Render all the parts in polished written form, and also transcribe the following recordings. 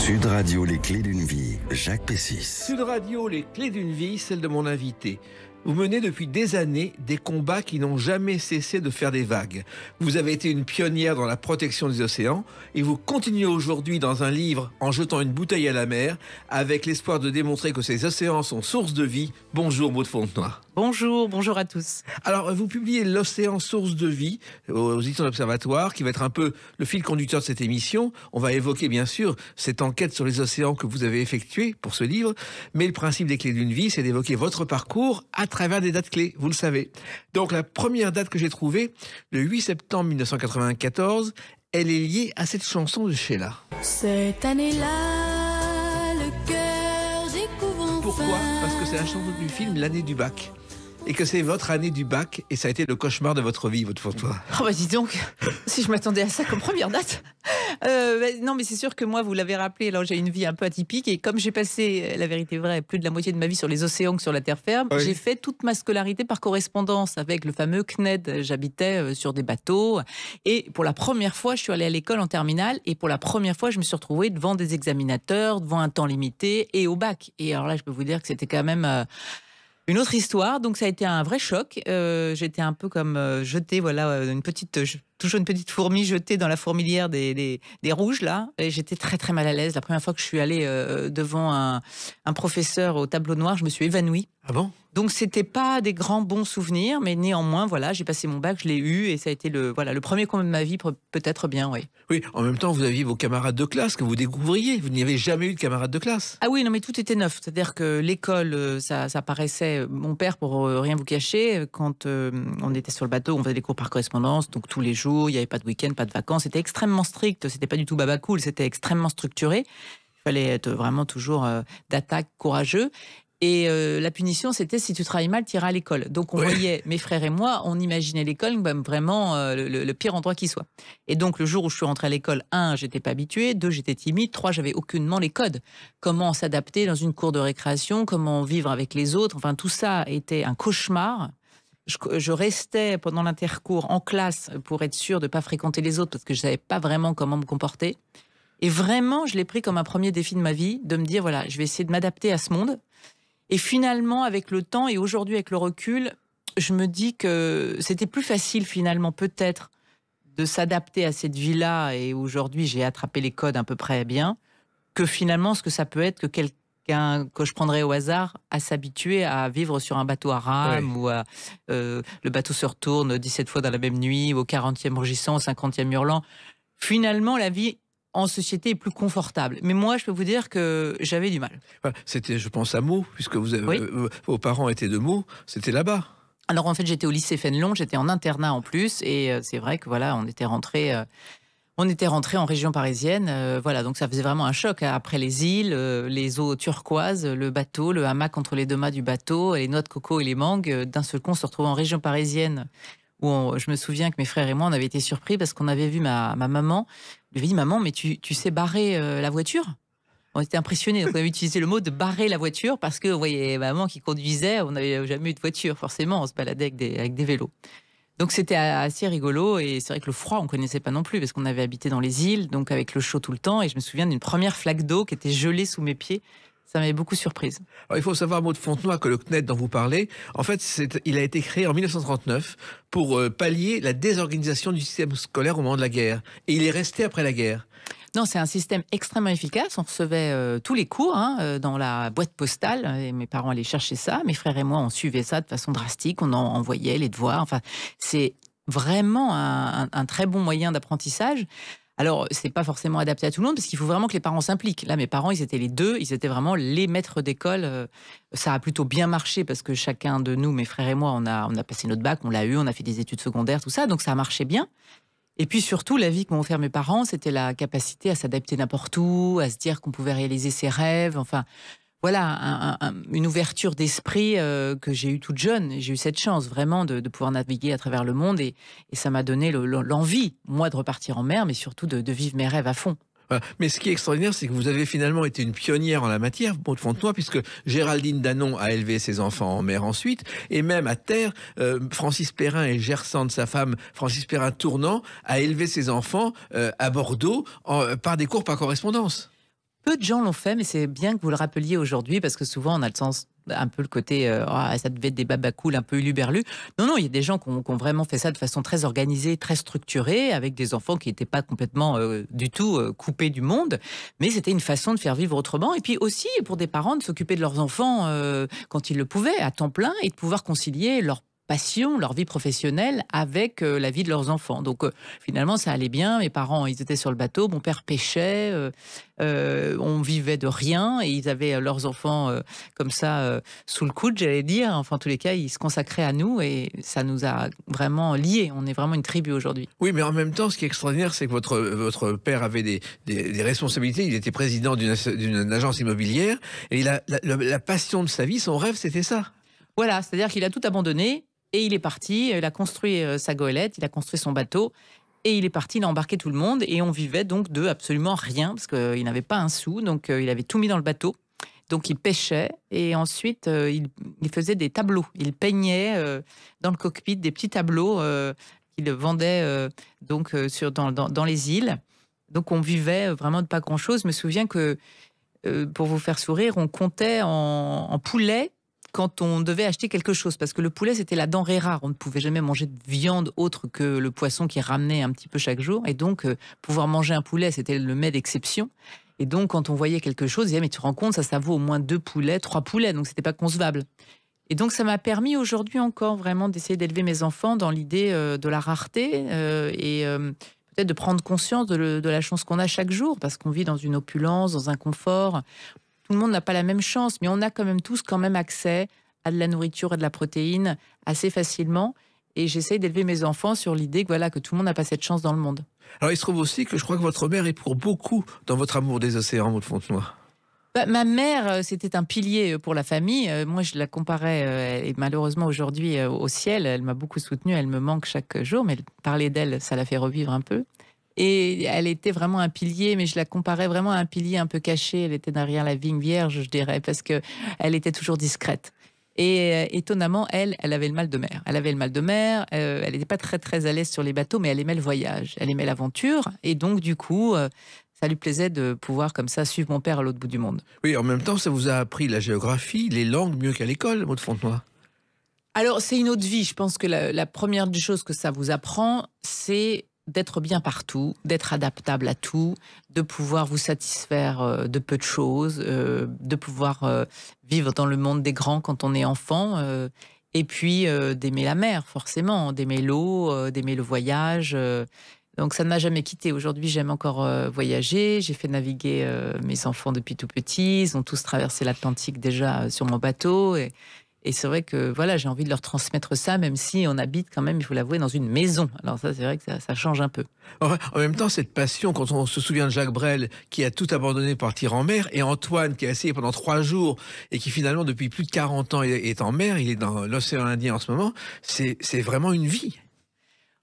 Sud Radio, les clés d'une vie, Jacques Pessis. Sud Radio, les clés d'une vie, celle de mon invité. Vous menez depuis des années des combats qui n'ont jamais cessé de faire des vagues. Vous avez été une pionnière dans la protection des océans et vous continuez aujourd'hui dans un livre en jetant une bouteille à la mer avec l'espoir de démontrer que ces océans sont source de vie. Bonjour Maud Fontenoy. Bonjour à tous. Alors vous publiez L'océan source de vie aux éditions de l'Observatoire qui va être un peu le fil conducteur de cette émission. On va évoquer bien sûr cette enquête sur les océans que vous avez effectuée pour ce livre, mais le principe des clés d'une vie, c'est d'évoquer votre parcours à travers des dates clés, vous le savez. Donc la première date que j'ai trouvée, le 8 septembre 1994, elle est liée à cette chanson de Sheila. Cette année-là, le cœur découvre enfin. Pourquoi ? Parce que c'est la chanson du film L'année du bac. Et que c'est votre année du bac, et ça a été le cauchemar de votre vie, votre Fontenoy. Oh bah dis donc, si je m'attendais à ça comme première date. Non mais c'est sûr que moi, vous l'avez rappelé, alors j'ai une vie un peu atypique, et comme j'ai passé, la vérité vraie, plus de la moitié de ma vie sur les océans que sur la terre ferme, Oui. J'ai fait toute ma scolarité par correspondance avec le fameux CNED. J'habitais sur des bateaux, et pour la première fois, je suis allée à l'école en terminale, et pour la première fois, je me suis retrouvée devant des examinateurs, devant un temps limité, et au bac. Et alors là, je peux vous dire que c'était quand même... une autre histoire, donc ça a été un vrai choc. J'étais un peu comme jetée, voilà, toujours une petite fourmi jetée dans la fourmilière des rouges, là. Et j'étais très très mal à l'aise. La première fois que je suis allée devant un professeur au tableau noir, je me suis évanouie. Ah bon ? Donc c'était pas des grands bons souvenirs, mais néanmoins, voilà, j'ai passé mon bac, je l'ai eu, et ça a été le premier combat de ma vie, peut-être bien, oui. Oui, en même temps, vous aviez vos camarades de classe que vous découvriez. Vous n'y avez jamais eu de camarades de classe. Ah oui, non mais tout était neuf. C'est-à-dire que l'école, ça paraissait... Mon père, pour rien vous cacher, quand on était sur le bateau, on faisait des cours par correspondance, donc tous les jours, il n'y avait pas de week-end, pas de vacances. C'était extrêmement strict, c'était pas du tout baba cool, c'était extrêmement structuré. Il fallait être vraiment toujours d'attaque, courageux. Et la punition, c'était si tu travailles mal, tu iras à l'école. Donc on voyait, mes frères et moi, on imaginait l'école comme vraiment le pire endroit qui soit. Et donc le jour où je suis rentrée à l'école, 1, j'étais pas habituée, 2, j'étais timide, 3, j'avais aucunement les codes. Comment s'adapter dans une cour de récréation, comment vivre avec les autres, enfin tout ça était un cauchemar. Je restais pendant l'intercours en classe pour être sûre de ne pas fréquenter les autres parce que je savais pas vraiment comment me comporter. Et vraiment, je l'ai pris comme un premier défi de ma vie, de me dire, voilà, je vais essayer de m'adapter à ce monde. Et finalement, avec le temps et aujourd'hui avec le recul, je me dis que c'était plus facile finalement peut-être de s'adapter à cette vie-là, et aujourd'hui j'ai attrapé les codes à peu près bien, que finalement ce que ça peut être que quelqu'un que je prendrais au hasard à s'habituer à vivre sur un bateau à rame, ou à, le bateau se retourne 17 fois dans la même nuit, ou au 40e rugissant, au 50e hurlant. Finalement, la vie en société est plus confortable. Mais moi, je peux vous dire que j'avais du mal. C'était, je pense, à Meaux, puisque vous avez, Oui. vos parents étaient de Meaux, c'était là-bas. Alors en fait, j'étais au lycée Fénelon, j'étais en internat en plus, et c'est vrai que voilà, on était rentré en région parisienne, voilà, donc ça faisait vraiment un choc. Après les îles, les eaux turquoises, le bateau, le hamac entre les deux mâts du bateau, les noix de coco et les mangues, d'un seul coup, on se retrouvait en région parisienne, où je me souviens que mes frères et moi, on avait été surpris parce qu'on avait vu ma maman. Je lui ai dit, maman, mais tu sais barrer la voiture ? On était impressionnés. Donc on avait utilisé le mot de barrer la voiture parce que, vous voyez, maman qui conduisait, on n'avait jamais eu de voiture, forcément, on se baladait avec des vélos. Donc c'était assez rigolo, et c'est vrai que le froid, on ne connaissait pas non plus parce qu'on avait habité dans les îles, donc avec le chaud tout le temps, et je me souviens d'une première flaque d'eau qui était gelée sous mes pieds. Ça m'avait beaucoup surprise. Alors, il faut savoir, Maud Fontenoy, que le CNED dont vous parlez, en fait, il a été créé en 1939 pour pallier la désorganisation du système scolaire au moment de la guerre. Et il est resté après la guerre. Non, c'est un système extrêmement efficace. On recevait tous les cours dans la boîte postale, et mes parents allaient chercher ça. Mes frères et moi, on suivait ça de façon drastique. On en envoyait les devoirs. Enfin, c'est vraiment un très bon moyen d'apprentissage. Alors, c'est pas forcément adapté à tout le monde, parce qu'il faut vraiment que les parents s'impliquent. Là, mes parents, ils étaient les deux, ils étaient vraiment les maîtres d'école. Ça a plutôt bien marché, parce que chacun de nous, mes frères et moi, on a passé notre bac, on l'a eu, on a fait des études secondaires, tout ça, donc ça a marché bien. Et puis surtout, la vie que m'ont offert mes parents, c'était la capacité à s'adapter n'importe où, à se dire qu'on pouvait réaliser ses rêves, enfin... Voilà, une ouverture d'esprit que j'ai eue toute jeune. J'ai eu cette chance vraiment de pouvoir naviguer à travers le monde, et ça m'a donné l'envie, moi, de repartir en mer, mais surtout de vivre mes rêves à fond. Voilà. Mais ce qui est extraordinaire, c'est que vous avez finalement été une pionnière en la matière, Maud Fontenoy, puisque Géraldine Danon a élevé ses enfants en mer ensuite, et même à terre, Francis Perrin et Gersande, sa femme, Francis Perrin-Tournant, a élevé ses enfants à Bordeaux par des cours par correspondance. Peu de gens l'ont fait, mais c'est bien que vous le rappeliez aujourd'hui, parce que souvent on a le sens, un peu le côté ça devait être des babacools un peu uluberlus. Non, il y a des gens qui ont vraiment fait ça de façon très organisée, très structurée, avec des enfants qui n'étaient pas complètement du tout coupés du monde, mais c'était une façon de faire vivre autrement. Et puis aussi pour des parents de s'occuper de leurs enfants quand ils le pouvaient, à temps plein, et de pouvoir concilier leur passion, leur vie professionnelle avec la vie de leurs enfants. Donc finalement, ça allait bien. Mes parents, ils étaient sur le bateau. Mon père pêchait. On vivait de rien. Et ils avaient leurs enfants comme ça sous le coude, j'allais dire. Enfin, en tous les cas, ils se consacraient à nous et ça nous a vraiment liés. On est vraiment une tribu aujourd'hui. Oui, mais en même temps, ce qui est extraordinaire, c'est que votre père avait des responsabilités. Il était président d'une agence immobilière. Et la passion de sa vie, son rêve, c'était ça. Voilà, c'est-à-dire qu'il a tout abandonné. Et il est parti, il a construit sa goélette, il a construit son bateau, et il est parti, il a embarqué tout le monde, et on vivait donc de absolument rien, parce qu'il n'avait pas un sou, donc il avait tout mis dans le bateau. Donc il pêchait, et ensuite il faisait des tableaux. Il peignait dans le cockpit des petits tableaux qu'il vendait dans les îles. Donc on vivait vraiment de pas grand-chose. Je me souviens que, pour vous faire sourire, on comptait en poulets quand on devait acheter quelque chose, parce que le poulet, c'était la denrée rare. On ne pouvait jamais manger de viande autre que le poisson qui ramenait un petit peu chaque jour. Et donc, pouvoir manger un poulet, c'était le mets d'exception. Et donc, quand on voyait quelque chose, on disait, mais tu te rends compte, ça vaut au moins 2 poulets, 3 poulets. Donc, c'était pas concevable. Et donc, ça m'a permis aujourd'hui encore vraiment d'essayer d'élever mes enfants dans l'idée de la rareté et peut-être de prendre conscience de la chance qu'on a chaque jour, parce qu'on vit dans une opulence, dans un confort. Tout le monde n'a pas la même chance, mais on a quand même tous accès à de la nourriture et de la protéine assez facilement. Et j'essaye d'élever mes enfants sur l'idée que tout le monde n'a pas cette chance dans le monde. Alors, il se trouve aussi que je crois que votre mère est pour beaucoup dans votre amour des océans, Maud Fontenoy. Ma mère, c'était un pilier pour la famille. Moi, je la comparais, et malheureusement aujourd'hui, au ciel. Elle m'a beaucoup soutenue, elle me manque chaque jour, mais parler d'elle, ça la fait revivre un peu. Et elle était vraiment un pilier, mais je la comparais vraiment à un pilier un peu caché. Elle était derrière la vigne vierge, je dirais, parce que elle était toujours discrète. Et étonnamment, elle avait le mal de mer. Elle avait le mal de mer, elle n'était pas très, très à l'aise sur les bateaux, mais elle aimait le voyage, elle aimait l'aventure. Et donc, du coup, ça lui plaisait de pouvoir, comme ça, suivre mon père à l'autre bout du monde. Oui, en même temps, ça vous a appris la géographie, les langues mieux qu'à l'école, Maud Fontenoy. Alors, c'est une autre vie. Je pense que la première des choses que ça vous apprend, c'est d'être bien partout, d'être adaptable à tout, de pouvoir vous satisfaire de peu de choses, de pouvoir vivre dans le monde des grands quand on est enfant, et puis d'aimer la mer, forcément, d'aimer l'eau, d'aimer le voyage. Donc ça ne m'a jamais quitté. Aujourd'hui, j'aime encore voyager. J'ai fait naviguer mes enfants depuis tout petit. Ils ont tous traversé l'Atlantique déjà sur mon bateau. Et c'est vrai que j'ai envie de leur transmettre ça, même si on habite quand même, il faut l'avouer, dans une maison. Alors ça, c'est vrai que ça change un peu. En même temps, cette passion, quand on se souvient de Jacques Brel, qui a tout abandonné pour partir en mer, et Antoine, qui a essayé pendant 3 jours, et qui finalement, depuis plus de 40 ans, est en mer, il est dans l'océan Indien en ce moment, c'est vraiment une vie.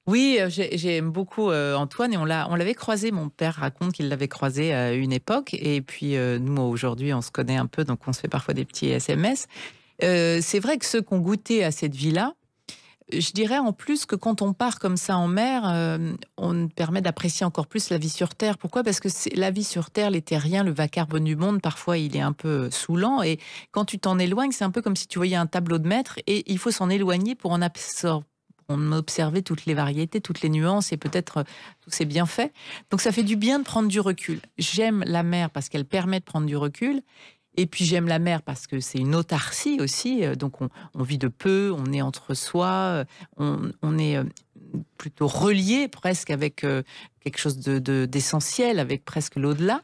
Oui, j'aime beaucoup Antoine, et on l'avait croisé. Mon père raconte qu'il l'avait croisé à une époque. Et puis, nous, aujourd'hui, on se connaît un peu, donc on se fait parfois des petits SMS. C'est vrai que ceux qui ont goûté à cette vie-là, je dirais en plus que quand on part comme ça en mer, on permet d'apprécier encore plus la vie sur Terre. Pourquoi ? Parce que la vie sur Terre, les terriens, le vacarme du monde, parfois il est un peu saoulant. Et quand tu t'en éloignes, c'est un peu comme si tu voyais un tableau de maître, et il faut s'en éloigner pour en observer toutes les variétés, toutes les nuances et peut-être tous ses bienfaits. Donc ça fait du bien de prendre du recul. J'aime la mer parce qu'elle permet de prendre du recul. Et puis j'aime la mer parce que c'est une autarcie aussi, donc on vit de peu, on est entre soi, on est plutôt relié presque avec quelque chose d'essentiel, avec presque l'au-delà.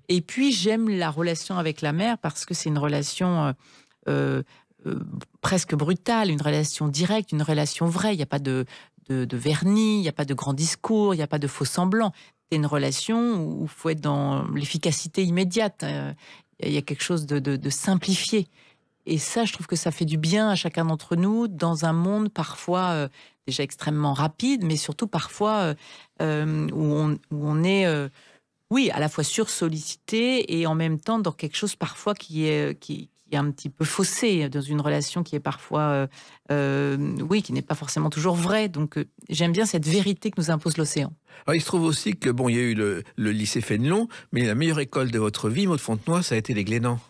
Et puis j'aime la relation avec la mer parce que c'est une relation presque brutale, une relation directe, une relation vraie. Il n'y a pas de vernis, il n'y a pas de grands discours, il n'y a pas de faux semblants. C'est une relation où il faut être dans l'efficacité immédiate. Il y a quelque chose de simplifié. Et ça, je trouve que ça fait du bien à chacun d'entre nous dans un monde parfois déjà extrêmement rapide, mais surtout parfois où on est, oui, à la fois sursollicité et en même temps dans quelque chose parfois qui est un petit peu faussée, dans une relation qui est parfois, oui, qui n'est pas forcément toujours vraie. Donc, j'aime bien cette vérité que nous impose l'océan. Alors, il se trouve aussi que, bon, il y a eu le lycée Fénelon, mais la meilleure école de votre vie, Maud Fontenoy, ça a été les Glénans.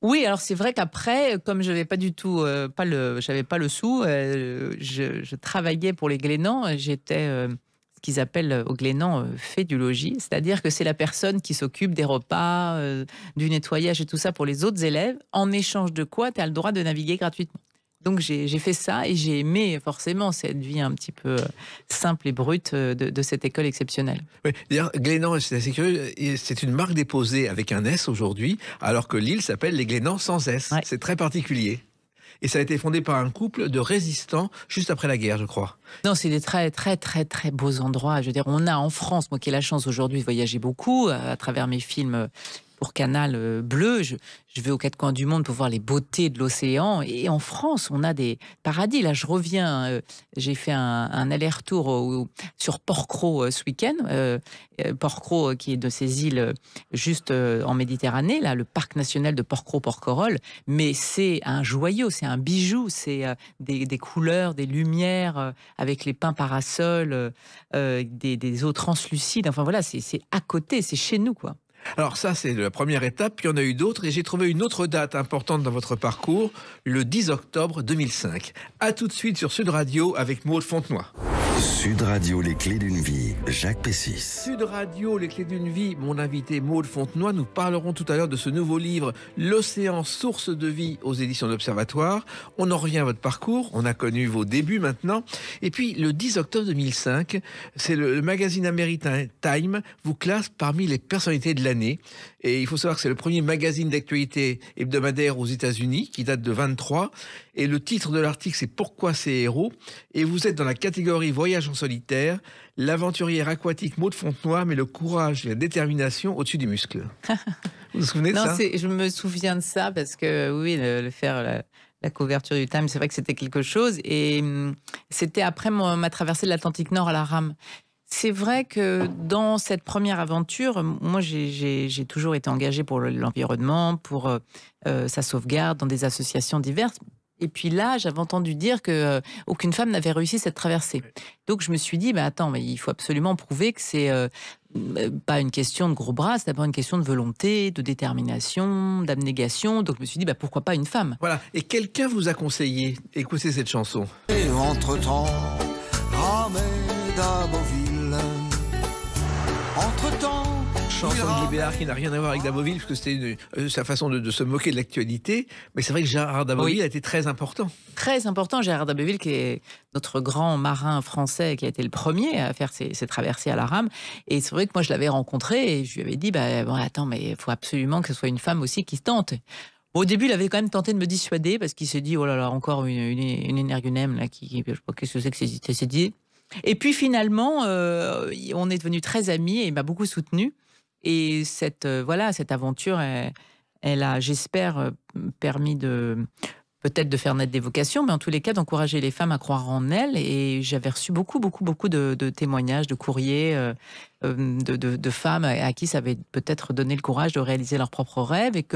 Oui, alors c'est vrai qu'après, comme je n'avais pas du tout, j'avais pas le sou, je travaillais pour les Glénans. J'étais ce qu'ils appellent au Glénan fait du logis, c'est-à-dire que c'est la personne qui s'occupe des repas, du nettoyage et tout ça pour les autres élèves, en échange de quoi tu as le droit de naviguer gratuitement. Donc j'ai fait ça et j'ai aimé forcément cette vie un petit peu simple et brute de cette école exceptionnelle. Oui, d'ailleurs, Glénan, c'est assez curieux, c'est une marque déposée avec un S aujourd'hui, alors que l'île s'appelle les Glénans sans S. Ouais. C'est très particulier. Et ça a été fondé par un couple de résistants juste après la guerre, je crois. Non, c'est des très, très, très, très beaux endroits. Je veux dire, on a en France, moi qui ai la chance aujourd'hui de voyager beaucoup à travers mes films pour Canal Bleu, je vais aux quatre coins du monde pour voir les beautés de l'océan. Et en France, on a des paradis. Là, je reviens, j'ai fait un aller-retour sur Porquerolles ce week-end. Porquerolles, qui est de ces îles juste en Méditerranée, là, le parc national de Porquerolles-Porquerolles. Mais c'est un joyau, c'est un bijou, c'est des couleurs, des lumières, avec les pins parasols, des eaux translucides. Enfin voilà, c'est à côté, c'est chez nous, quoi. Alors ça, c'est la première étape, puis il y en a eu d'autres, et j'ai trouvé une autre date importante dans votre parcours, le 10 octobre 2005. A tout de suite sur Sud Radio avec Maud Fontenoy. Sud Radio, les clés d'une vie, Jacques Pessis. Sud Radio, les clés d'une vie, mon invité Maud Fontenoy. Nous parlerons tout à l'heure de ce nouveau livre, L'océan, source de vie, aux éditions d'Observatoire. On en revient à votre parcours, on a connu vos débuts maintenant. Et puis, le 10 octobre 2005, c'est le magazine américain Time vous classe parmi les personnalités de l'année. Et il faut savoir que c'est le premier magazine d'actualité hebdomadaire aux États-Unis, qui date de 23. Et le titre de l'article, c'est « Pourquoi ces héros ?» Et vous êtes dans la catégorie Voyage en solitaire. L'aventurière aquatique Maud Fontenoy met le courage et la détermination au-dessus du muscle. Vous vous souvenez de ça? Je me souviens de ça parce que, oui, le faire... La couverture du Time, c'est vrai que c'était quelque chose. Et c'était après ma traversée de l'Atlantique Nord à la rame. C'est vrai que dans cette première aventure, moi, j'ai toujours été engagée pour l'environnement, pour sa sauvegarde, dans des associations diverses. Et puis là, j'avais entendu dire qu'aucune femme n'avait réussi cette traversée. Donc je me suis dit, attends, mais il faut absolument prouver que c'est pas une question de gros bras, c'est d'abord une question de volonté, de détermination, d'abnégation. Donc je me suis dit, pourquoi pas une femme? Voilà. Et quelqu'un vous a conseillé, écoutez cette chanson. Et entre-temps, ramé d'Aboville. Entre-temps, chanson de Guy Béard qui n'a rien à voir avec Daboville, parce que c'était sa façon de se moquer de l'actualité. Mais c'est vrai que Gérard Daboville a été très important. Très important, Gérard Daboville, qui est notre grand marin français, qui a été le premier à faire ses traversées à la rame. Et c'est vrai que moi, je l'avais rencontré et je lui avais dit, attends, mais il faut absolument que ce soit une femme aussi qui se tente. Au début, il avait quand même tenté de me dissuader, parce qu'il s'est dit, oh là là, encore une énergumène, là, je sais pas qu'est-ce que c'est que cette idée. Et puis finalement, on est devenus très amis et il m'a beaucoup soutenue. Et cette aventure, elle a, j'espère, permis peut-être de faire naître des vocations, mais en tous les cas d'encourager les femmes à croire en elles. Et j'avais reçu beaucoup de témoignages, de courriers de femmes à qui ça avait peut-être donné le courage de réaliser leurs propres rêves. Et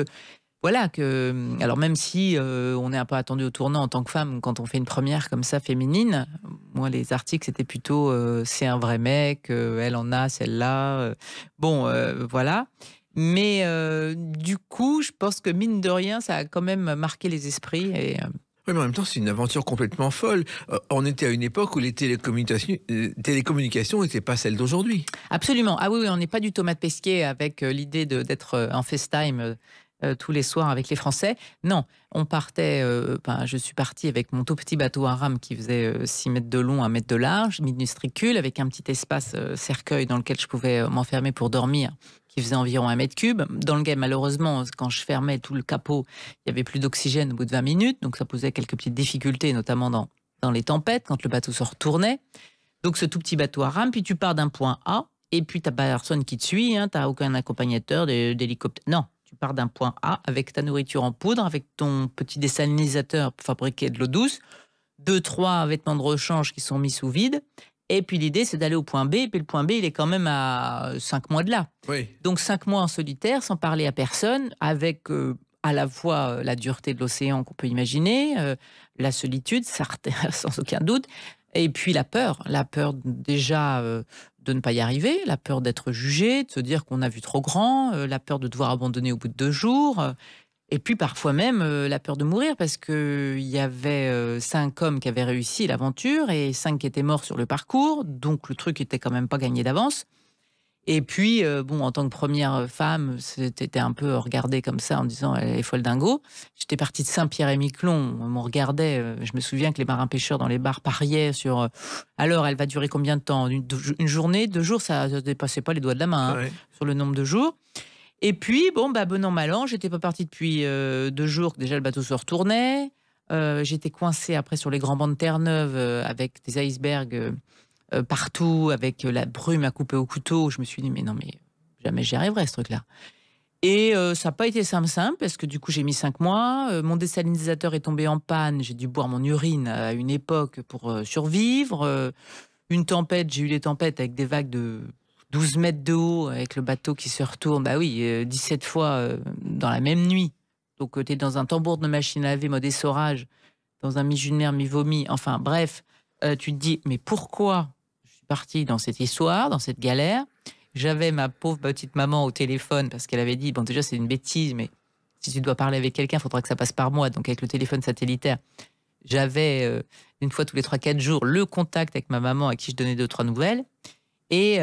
alors même si on est un peu attendu au tournant en tant que femme, quand on fait une première comme ça féminine, moi les articles c'était plutôt c'est un vrai mec, elle en a celle-là, voilà. Mais du coup, je pense que mine de rien, ça a quand même marqué les esprits. Oui, mais en même temps, c'est une aventure complètement folle. On était à une époque où les télécommunications n'étaient pas celles d'aujourd'hui. Absolument. Ah oui, on n'est pas du Thomas de Pesquet avec l'idée d'être en FaceTime tous les soirs avec les Français. Non, on partait, je suis partie avec mon tout petit bateau à rame qui faisait 6 mètres de long, 1 mètre de large, minustricule, avec un petit espace cercueil dans lequel je pouvais m'enfermer pour dormir, qui faisait environ 1 mètre cube. Dans lequel, malheureusement, quand je fermais tout le capot, il n'y avait plus d'oxygène au bout de 20 minutes, donc ça posait quelques petites difficultés, notamment dans les tempêtes, quand le bateau se retournait. Donc ce tout petit bateau à rame, puis tu pars d'un point A, et puis tu n'as personne qui te suit, tu n'as aucun accompagnateur d'hélicoptère. Non. Tu pars d'un point A avec ta nourriture en poudre, avec ton petit désalinisateur pour fabriquer de l'eau douce, 2-3 vêtements de rechange qui sont mis sous vide. Et puis l'idée, c'est d'aller au point B. Et puis le point B, il est quand même à 5 mois de là. Oui. Donc 5 mois en solitaire, sans parler à personne, avec à la fois la dureté de l'océan qu'on peut imaginer, la solitude, sans aucun doute, et puis la peur déjà de ne pas y arriver, la peur d'être jugé, de se dire qu'on a vu trop grand, la peur de devoir abandonner au bout de 2 jours, et puis parfois même la peur de mourir, parce qu'il y avait 5 hommes qui avaient réussi l'aventure et 5 qui étaient morts sur le parcours, donc le truc était quand même pas gagné d'avance. Et puis, en tant que première femme, c'était un peu regardé comme ça en disant elle est folle dingo. J'étais partie de Saint-Pierre-et-Miquelon, on me regardait. Je me souviens que les marins-pêcheurs dans les bars pariaient sur alors elle va durer combien de temps, une journée, 2 jours, ça ne dépassait pas les doigts de la main sur le nombre de jours. Et puis, bon an, mal an, j'étais pas partie depuis 2 jours, déjà le bateau se retournait. J'étais coincée après sur les grands bancs de Terre-Neuve avec des icebergs partout, avec la brume à couper au couteau. Je me suis dit, mais jamais j'y arriverai, ce truc-là. Et ça n'a pas été simple, parce que du coup, j'ai mis 5 mois. Mon désalinisateur est tombé en panne. J'ai dû boire mon urine à une époque pour survivre. Une tempête, j'ai eu des tempêtes avec des vagues de 12 mètres de haut, avec le bateau qui se retourne. 17 fois dans la même nuit. Donc, tu es dans un tambour de machine à laver, mode essorage, dans un mi-junaire, mi-vomi. Enfin, bref, tu te dis, mais pourquoi partie dans cette histoire, dans cette galère. J'avais ma pauvre petite maman au téléphone parce qu'elle avait dit, bon déjà c'est une bêtise, mais si tu dois parler avec quelqu'un, il faudra que ça passe par moi. Donc avec le téléphone satellitaire, j'avais une fois tous les 3-4 jours le contact avec ma maman à qui je donnais 2-3 nouvelles et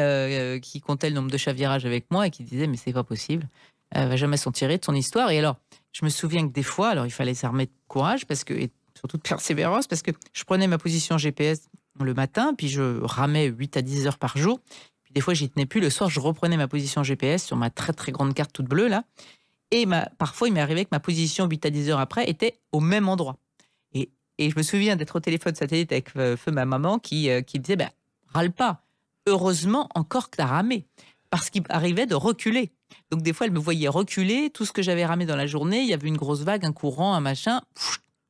qui comptait le nombre de chavirages avec moi et qui disait mais c'est pas possible, elle va jamais s'en tirer de son histoire. Et alors, je me souviens que des fois, alors il fallait s'armer de courage et surtout de persévérance parce que je prenais ma position GPS le matin, puis je ramais 8 à 10 heures par jour. Puis des fois, j'y tenais plus. Le soir, je reprenais ma position GPS sur ma très, très grande carte toute bleue, là. Et parfois, il m'est arrivé que ma position 8 à 10 heures après était au même endroit. Et je me souviens d'être au téléphone satellite avec feu ma maman qui disait, râle pas. Heureusement encore que tu as ramé. Parce qu'il arrivait de reculer. Donc des fois, elle me voyait reculer. Tout ce que j'avais ramé dans la journée, il y avait une grosse vague, un courant, un machin.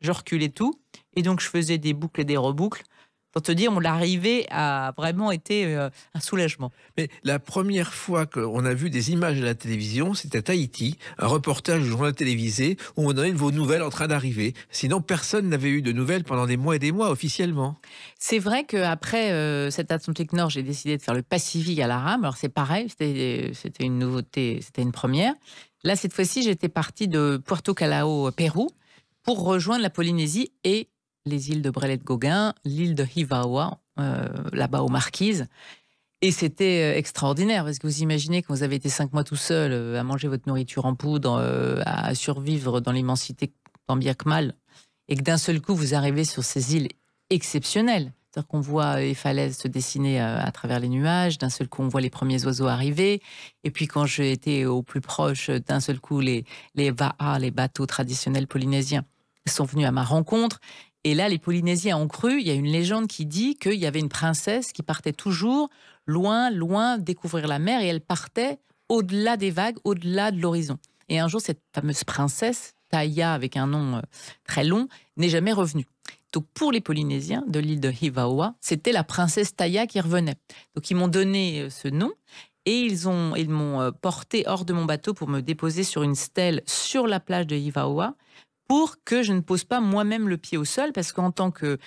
Je reculais tout. Et donc, je faisais des boucles et des reboucles. Pour te dire, l'arrivée a vraiment été un soulagement. Mais la première fois qu'on a vu des images à la télévision, c'était à Tahiti, un reportage du journal télévisé où on donnait vos nouvelles en train d'arriver. Sinon, personne n'avait eu de nouvelles pendant des mois et des mois officiellement. C'est vrai qu'après cet Atlantique Nord, j'ai décidé de faire le Pacifique à la rame. Alors c'est pareil, c'était une nouveauté, c'était une première. Là, cette fois-ci, j'étais partie de Puerto Callao, Pérou, pour rejoindre la Polynésie et les îles de Brelet-Gauguin, l'île de Hivaoa, là-bas aux Marquises. Et c'était extraordinaire, parce que vous imaginez que vous avez été 5 mois tout seul à manger votre nourriture en poudre, à survivre dans l'immensité tant bien que mal, et que d'un seul coup, vous arrivez sur ces îles exceptionnelles. C'est-à-dire qu'on voit les falaises se dessiner à travers les nuages, d'un seul coup, on voit les premiers oiseaux arriver. Et puis, quand j'ai été au plus proche, d'un seul coup, les va'a, les bateaux traditionnels polynésiens, sont venus à ma rencontre. Et là, les Polynésiens ont cru, il y a une légende qui dit qu'il y avait une princesse qui partait toujours loin, loin découvrir la mer et elle partait au-delà des vagues, au-delà de l'horizon. Et un jour, cette fameuse princesse, Taïa, avec un nom très long, n'est jamais revenue. Donc pour les Polynésiens de l'île de Hivaoa, c'était la princesse Taïa qui revenait. Donc ils m'ont donné ce nom et ils m'ont porté hors de mon bateau pour me déposer sur une stèle sur la plage de Hivaoa, pour que je ne pose pas moi-même le pied au sol, parce qu'en tant que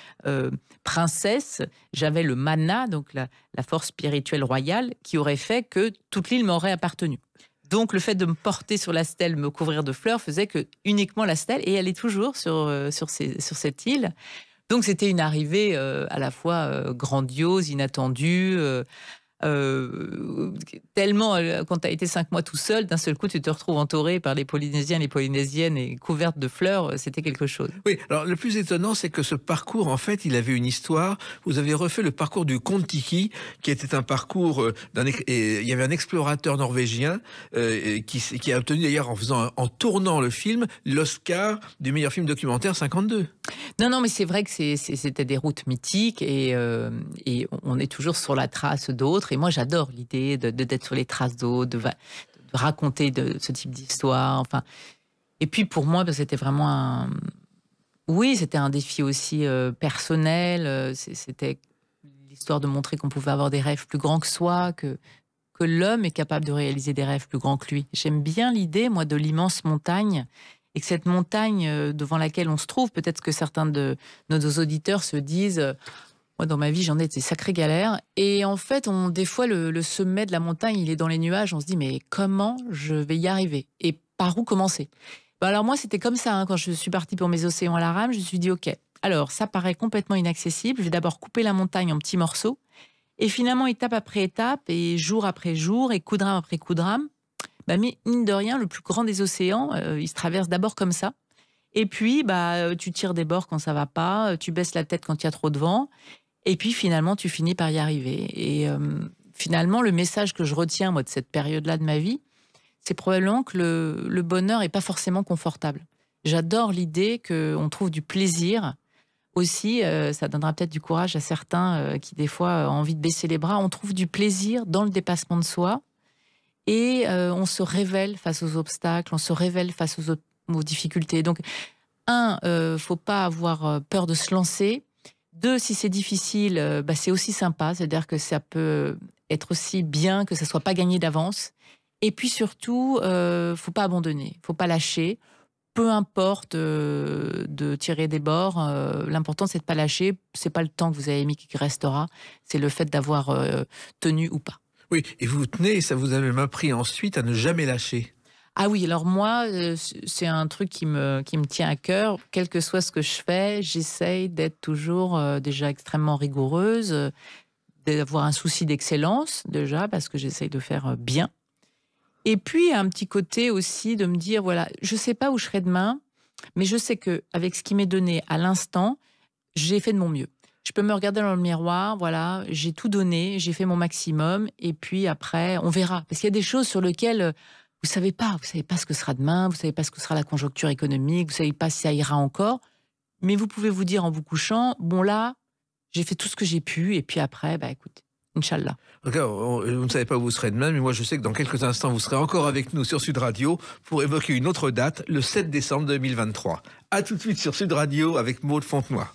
princesse, j'avais le mana, donc la force spirituelle royale, qui aurait fait que toute l'île m'aurait appartenu. Donc le fait de me porter sur la stèle, me couvrir de fleurs, faisait que uniquement la stèle, et elle est toujours sur cette île. Donc c'était une arrivée à la fois grandiose, inattendue, tellement quand tu as été 5 mois tout seul, d'un seul coup tu te retrouves entouré par les Polynésiens, les Polynésiennes et couverte de fleurs, c'était quelque chose. Oui, alors le plus étonnant, c'est que ce parcours, en fait, il avait une histoire. Vous avez refait le parcours du Kon-Tiki, qui était un parcours il y avait un explorateur norvégien qui a obtenu d'ailleurs en tournant le film l'Oscar du meilleur film documentaire 52. Non, mais c'est vrai que c'était des routes mythiques et on est toujours sur la trace d'autres. Et moi, j'adore l'idée d'être sur les traces d'autres, de raconter ce type d'histoire. Enfin, et puis pour moi, c'était vraiment c'était un défi aussi personnel. C'était l'histoire de montrer qu'on pouvait avoir des rêves plus grands que soi, que l'homme est capable de réaliser des rêves plus grands que lui. J'aime bien l'idée, moi, de l'immense montagne et que cette montagne devant laquelle on se trouve, peut-être que certains de nos auditeurs se disent moi, dans ma vie, j'en ai des sacrées galères. Et en fait, des fois, le sommet de la montagne, il est dans les nuages. On se dit, mais comment je vais y arriver? Et par où commencer? Alors moi, c'était comme ça. Quand je suis partie pour mes océans à la rame, je me suis dit, OK, alors ça paraît complètement inaccessible. Je vais d'abord couper la montagne en petits morceaux. Et finalement, étape après étape, et jour après jour, et coup de rame après coup de rame, mais mine de rien, le plus grand des océans, il se traverse d'abord comme ça. Et puis, tu tires des bords quand ça va pas, tu baisses la tête quand il y a trop de vent. Et puis finalement, tu finis par y arriver. Et finalement, le message que je retiens, moi, de cette période-là de ma vie, c'est probablement que le bonheur n'est pas forcément confortable. J'adore l'idée qu'on trouve du plaisir aussi. Ça donnera peut-être du courage à certains qui, des fois, ont envie de baisser les bras. On trouve du plaisir dans le dépassement de soi. Et on se révèle face aux obstacles, on se révèle face aux difficultés. Donc, faut pas avoir peur de se lancer. 2, si c'est difficile, c'est aussi sympa, c'est-à-dire que ça peut être aussi bien que ça soit pas gagné d'avance. Et puis surtout, faut pas abandonner, faut pas lâcher. Peu importe de tirer des bords, l'important c'est de pas lâcher. C'est pas le temps que vous avez mis qui restera, c'est le fait d'avoir tenu ou pas. Oui, et vous tenez, et ça vous a même appris ensuite à ne jamais lâcher. Ah oui, alors moi, c'est un truc qui me tient à cœur. Quel que soit ce que je fais, j'essaye d'être toujours déjà extrêmement rigoureuse, d'avoir un souci d'excellence déjà, parce que j'essaye de faire bien. Et puis, un petit côté aussi de me dire, voilà, je ne sais pas où je serai demain, mais je sais qu'avec ce qui m'est donné à l'instant, j'ai fait de mon mieux. Je peux me regarder dans le miroir, voilà, j'ai tout donné, j'ai fait mon maximum, et puis après, on verra. Parce qu'il y a des choses sur lesquelles vous savez pas ce que sera demain, vous savez pas ce que sera la conjoncture économique, vous savez pas si ça ira encore, mais vous pouvez vous dire en vous couchant, bon là, j'ai fait tout ce que j'ai pu, et puis après, écoute, Inch'Allah. Vous ne savez pas où vous serez demain, mais moi je sais que dans quelques instants, vous serez encore avec nous sur Sud Radio pour évoquer une autre date, le 7 décembre 2023. A tout de suite sur Sud Radio avec Maud Fontenoy.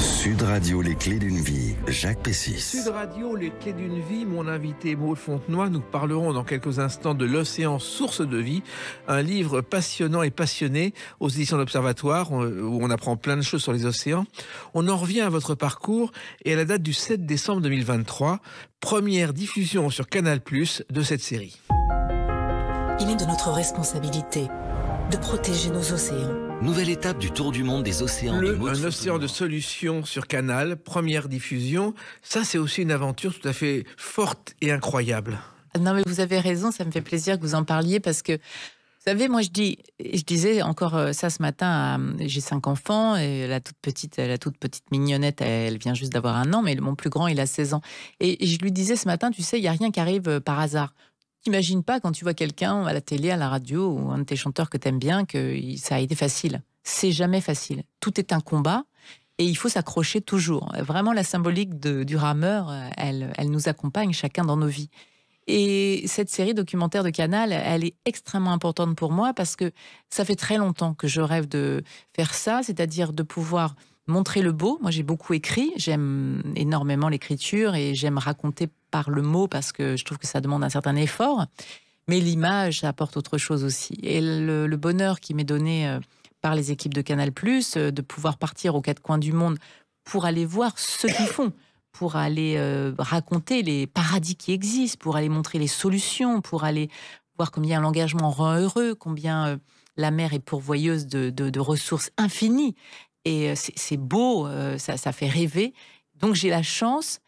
Sud Radio, les clés d'une vie, Jacques Pessis. Sud Radio, les clés d'une vie, mon invité Maud Fontenoy. Nous parlerons dans quelques instants de l'océan source de vie, un livre passionnant et passionné aux éditions de l'Observatoire, où on apprend plein de choses sur les océans. On en revient à votre parcours et à la date du 7 décembre 2023, première diffusion sur Canal+ de cette série. Il est de notre responsabilité de protéger nos océans. Nouvelle étape du tour du monde des océans. Un océan de solutions sur Canal, première diffusion. Ça, c'est aussi une aventure tout à fait forte et incroyable. Non, mais vous avez raison, ça me fait plaisir que vous en parliez parce que, vous savez, moi, je disais encore ça ce matin, j'ai 5 enfants et la toute petite mignonnette, elle vient juste d'avoir 1 an, mais mon plus grand, il a 16 ans. Et je lui disais ce matin, tu sais, il n'y a rien qui arrive par hasard. T'imagines pas quand tu vois quelqu'un à la télé, à la radio, ou un de tes chanteurs que t'aimes bien, que ça a été facile. C'est jamais facile. Tout est un combat et il faut s'accrocher toujours. Vraiment, la symbolique du rameur, elle nous accompagne chacun dans nos vies. Et cette série documentaire de Canal, elle est extrêmement importante pour moi parce que ça fait très longtemps que je rêve de faire ça, c'est-à-dire de pouvoir montrer le beau. Moi, j'ai beaucoup écrit, j'aime énormément l'écriture et j'aime raconter par le mot parce que je trouve que ça demande un certain effort. Mais l'image, ça apporte autre chose aussi. Et le bonheur qui m'est donné par les équipes de Canal+, de pouvoir partir aux 4 coins du monde pour aller voir ce qu'ils font, pour aller raconter les paradis qui existent, pour aller montrer les solutions, pour aller voir combien l'engagement rend heureux, combien la mer est pourvoyeuse de ressources infinies. Et c'est beau, ça fait rêver. Donc j'ai la chance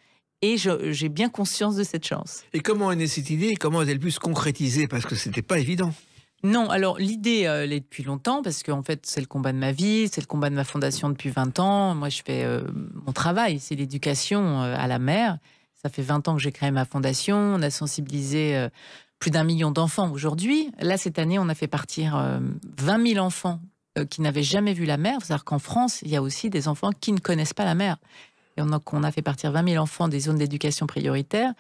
et j'ai bien conscience de cette chance. Et comment est née cette idée et comment a-t-elle pu se concrétiser? Parce que c'était pas évident. Non, alors l'idée, elle est depuis longtemps parce qu'en fait, c'est le combat de ma vie, c'est le combat de ma fondation depuis 20 ans. Moi, je fais mon travail, c'est l'éducation à la mer. Ça fait 20 ans que j'ai créé ma fondation. On a sensibilisé plus d'1 million d'enfants aujourd'hui. Là, cette année, on a fait partir 20 000 enfants qui n'avaient jamais vu la mer. C'est-à-dire qu'en France, il y a aussi des enfants qui ne connaissent pas la mer. Et on a fait partir 20 000 enfants des zones d'éducation prioritaire.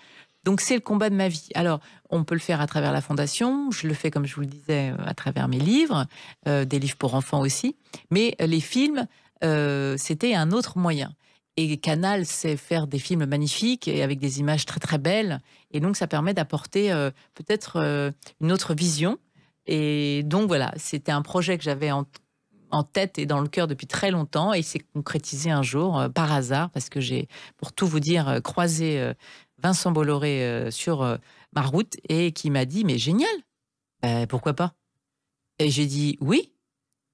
Donc, c'est le combat de ma vie. Alors, on peut le faire à travers la Fondation. Je le fais, comme je vous le disais, à travers mes livres, des livres pour enfants aussi. Mais les films, c'était un autre moyen. Et Canal sait faire des films magnifiques et avec des images très, très belles. Et donc, ça permet d'apporter peut-être une autre vision. Et donc voilà, c'était un projet que j'avais en tête et dans le cœur depuis très longtemps, et il s'est concrétisé un jour par hasard, parce que j'ai, pour tout vous dire, croisé Vincent Bolloré sur ma route, et qui m'a dit mais génial, pourquoi pas? Et j'ai dit oui.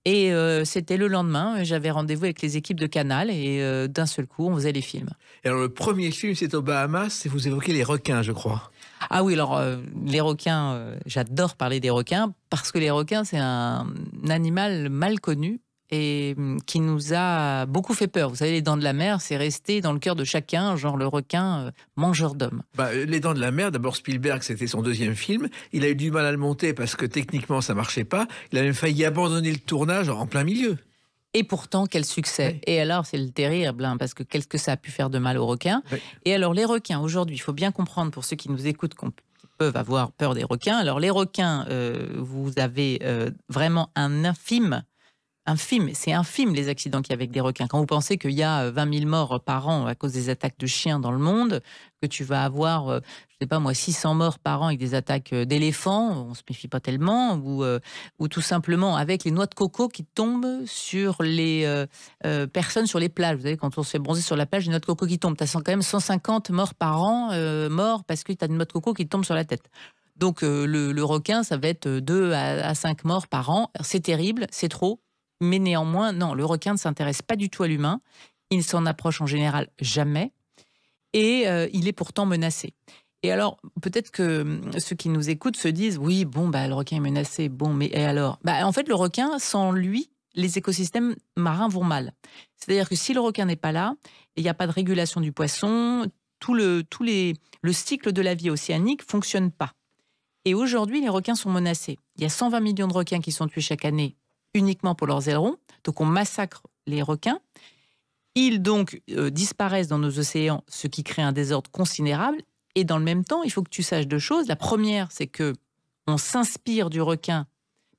Et c'était le lendemain, j'avais rendez-vous avec les équipes de Canal, et d'un seul coup, on faisait les films. Et alors, le premier film, c'est aux Bahamas, et vous évoquez les requins, je crois. Ah oui, alors les requins, j'adore parler des requins, parce que les requins, c'est un animal mal connu et qui nous a beaucoup fait peur. Vous savez, les Dents de la Mer, c'est resté dans le cœur de chacun, genre le requin mangeur d'hommes. Les Dents de la Mer, d'abord Spielberg, c'était son deuxième film. Il a eu du mal à le monter parce que techniquement, ça marchait pas. Il a même failli abandonner le tournage en plein milieu. Et pourtant, quel succès. Oui. Et alors, c'est le terrible, hein, parce que qu'est-ce que ça a pu faire de mal aux requins. Oui. Et alors, les requins, aujourd'hui, il faut bien comprendre, pour ceux qui nous écoutent, qui peuvent avoir peur des requins. Alors, les requins, vous avez vraiment c'est infime les accidents qu'il y a avec des requins. Quand vous pensez qu'il y a 20 000 morts par an à cause des attaques de chiens dans le monde, que tu vas avoir, je sais pas moi, 600 morts par an avec des attaques d'éléphants, on se méfie pas tellement, ou tout simplement avec les noix de coco qui tombent sur les personnes sur les plages. Vous savez, quand on se fait bronzer sur la plage, les noix de coco qui tombent. Tu as quand même 150 morts par an, morts parce que tu as une noix de coco qui tombe sur la tête. Donc le requin, ça va être 2 à 5 morts par an. C'est terrible, c'est trop. Mais néanmoins, non, le requin ne s'intéresse pas du tout à l'humain. Il ne s'en approche en général jamais. Et il est pourtant menacé. Et alors, peut-être que ceux qui nous écoutent se disent « Oui, bon, le requin est menacé. Bon, mais et alors ?» En fait, le requin, sans lui, les écosystèmes marins vont mal. C'est-à-dire que si le requin n'est pas là, il n'y a pas de régulation du poisson, le cycle de la vie océanique ne fonctionne pas. Et aujourd'hui, les requins sont menacés. Il y a 120 millions de requins qui sont tués chaque année uniquement pour leurs ailerons. Donc, on massacre les requins. Ils, donc, disparaissent dans nos océans, ce qui crée un désordre considérable. Et dans le même temps, il faut que tu saches 2 choses. La première, c'est qu'on s'inspire du requin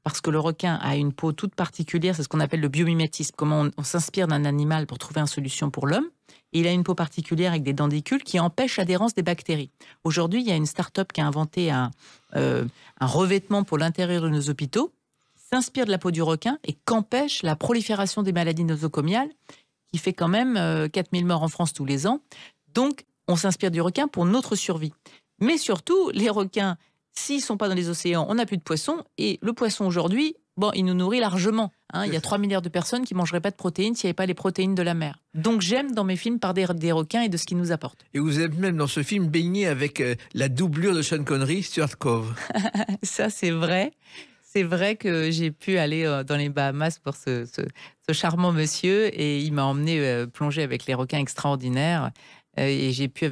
parce que le requin a une peau toute particulière. C'est ce qu'on appelle le biomimétisme. Comment on s'inspire d'un animal pour trouver une solution pour l'homme. Et il a une peau particulière avec des denticules qui empêchent l'adhérence des bactéries. Aujourd'hui, il y a une start-up qui a inventé un revêtement pour l'intérieur de nos hôpitaux, s'inspire de la peau du requin et qu'empêche la prolifération des maladies nosocomiales, qui fait quand même 4000 morts en France tous les ans. Donc, on s'inspire du requin pour notre survie. Mais surtout, les requins, s'ils ne sont pas dans les océans, on n'a plus de poissons. Et le poisson, aujourd'hui, il nous nourrit largement. Il y a 3 milliards de personnes qui ne mangeraient pas de protéines s'il n'y avait pas les protéines de la mer. Donc, j'aime dans mes films parler des requins et de ce qu'ils nous apportent. Et vous êtes même dans ce film baigné avec la doublure de Sean Connery, Stuart Cove. Ça, c'est vrai. C'est vrai que j'ai pu aller dans les Bahamas pour ce charmant monsieur, et il m'a emmené plonger avec les requins extraordinaires. Et j'ai pu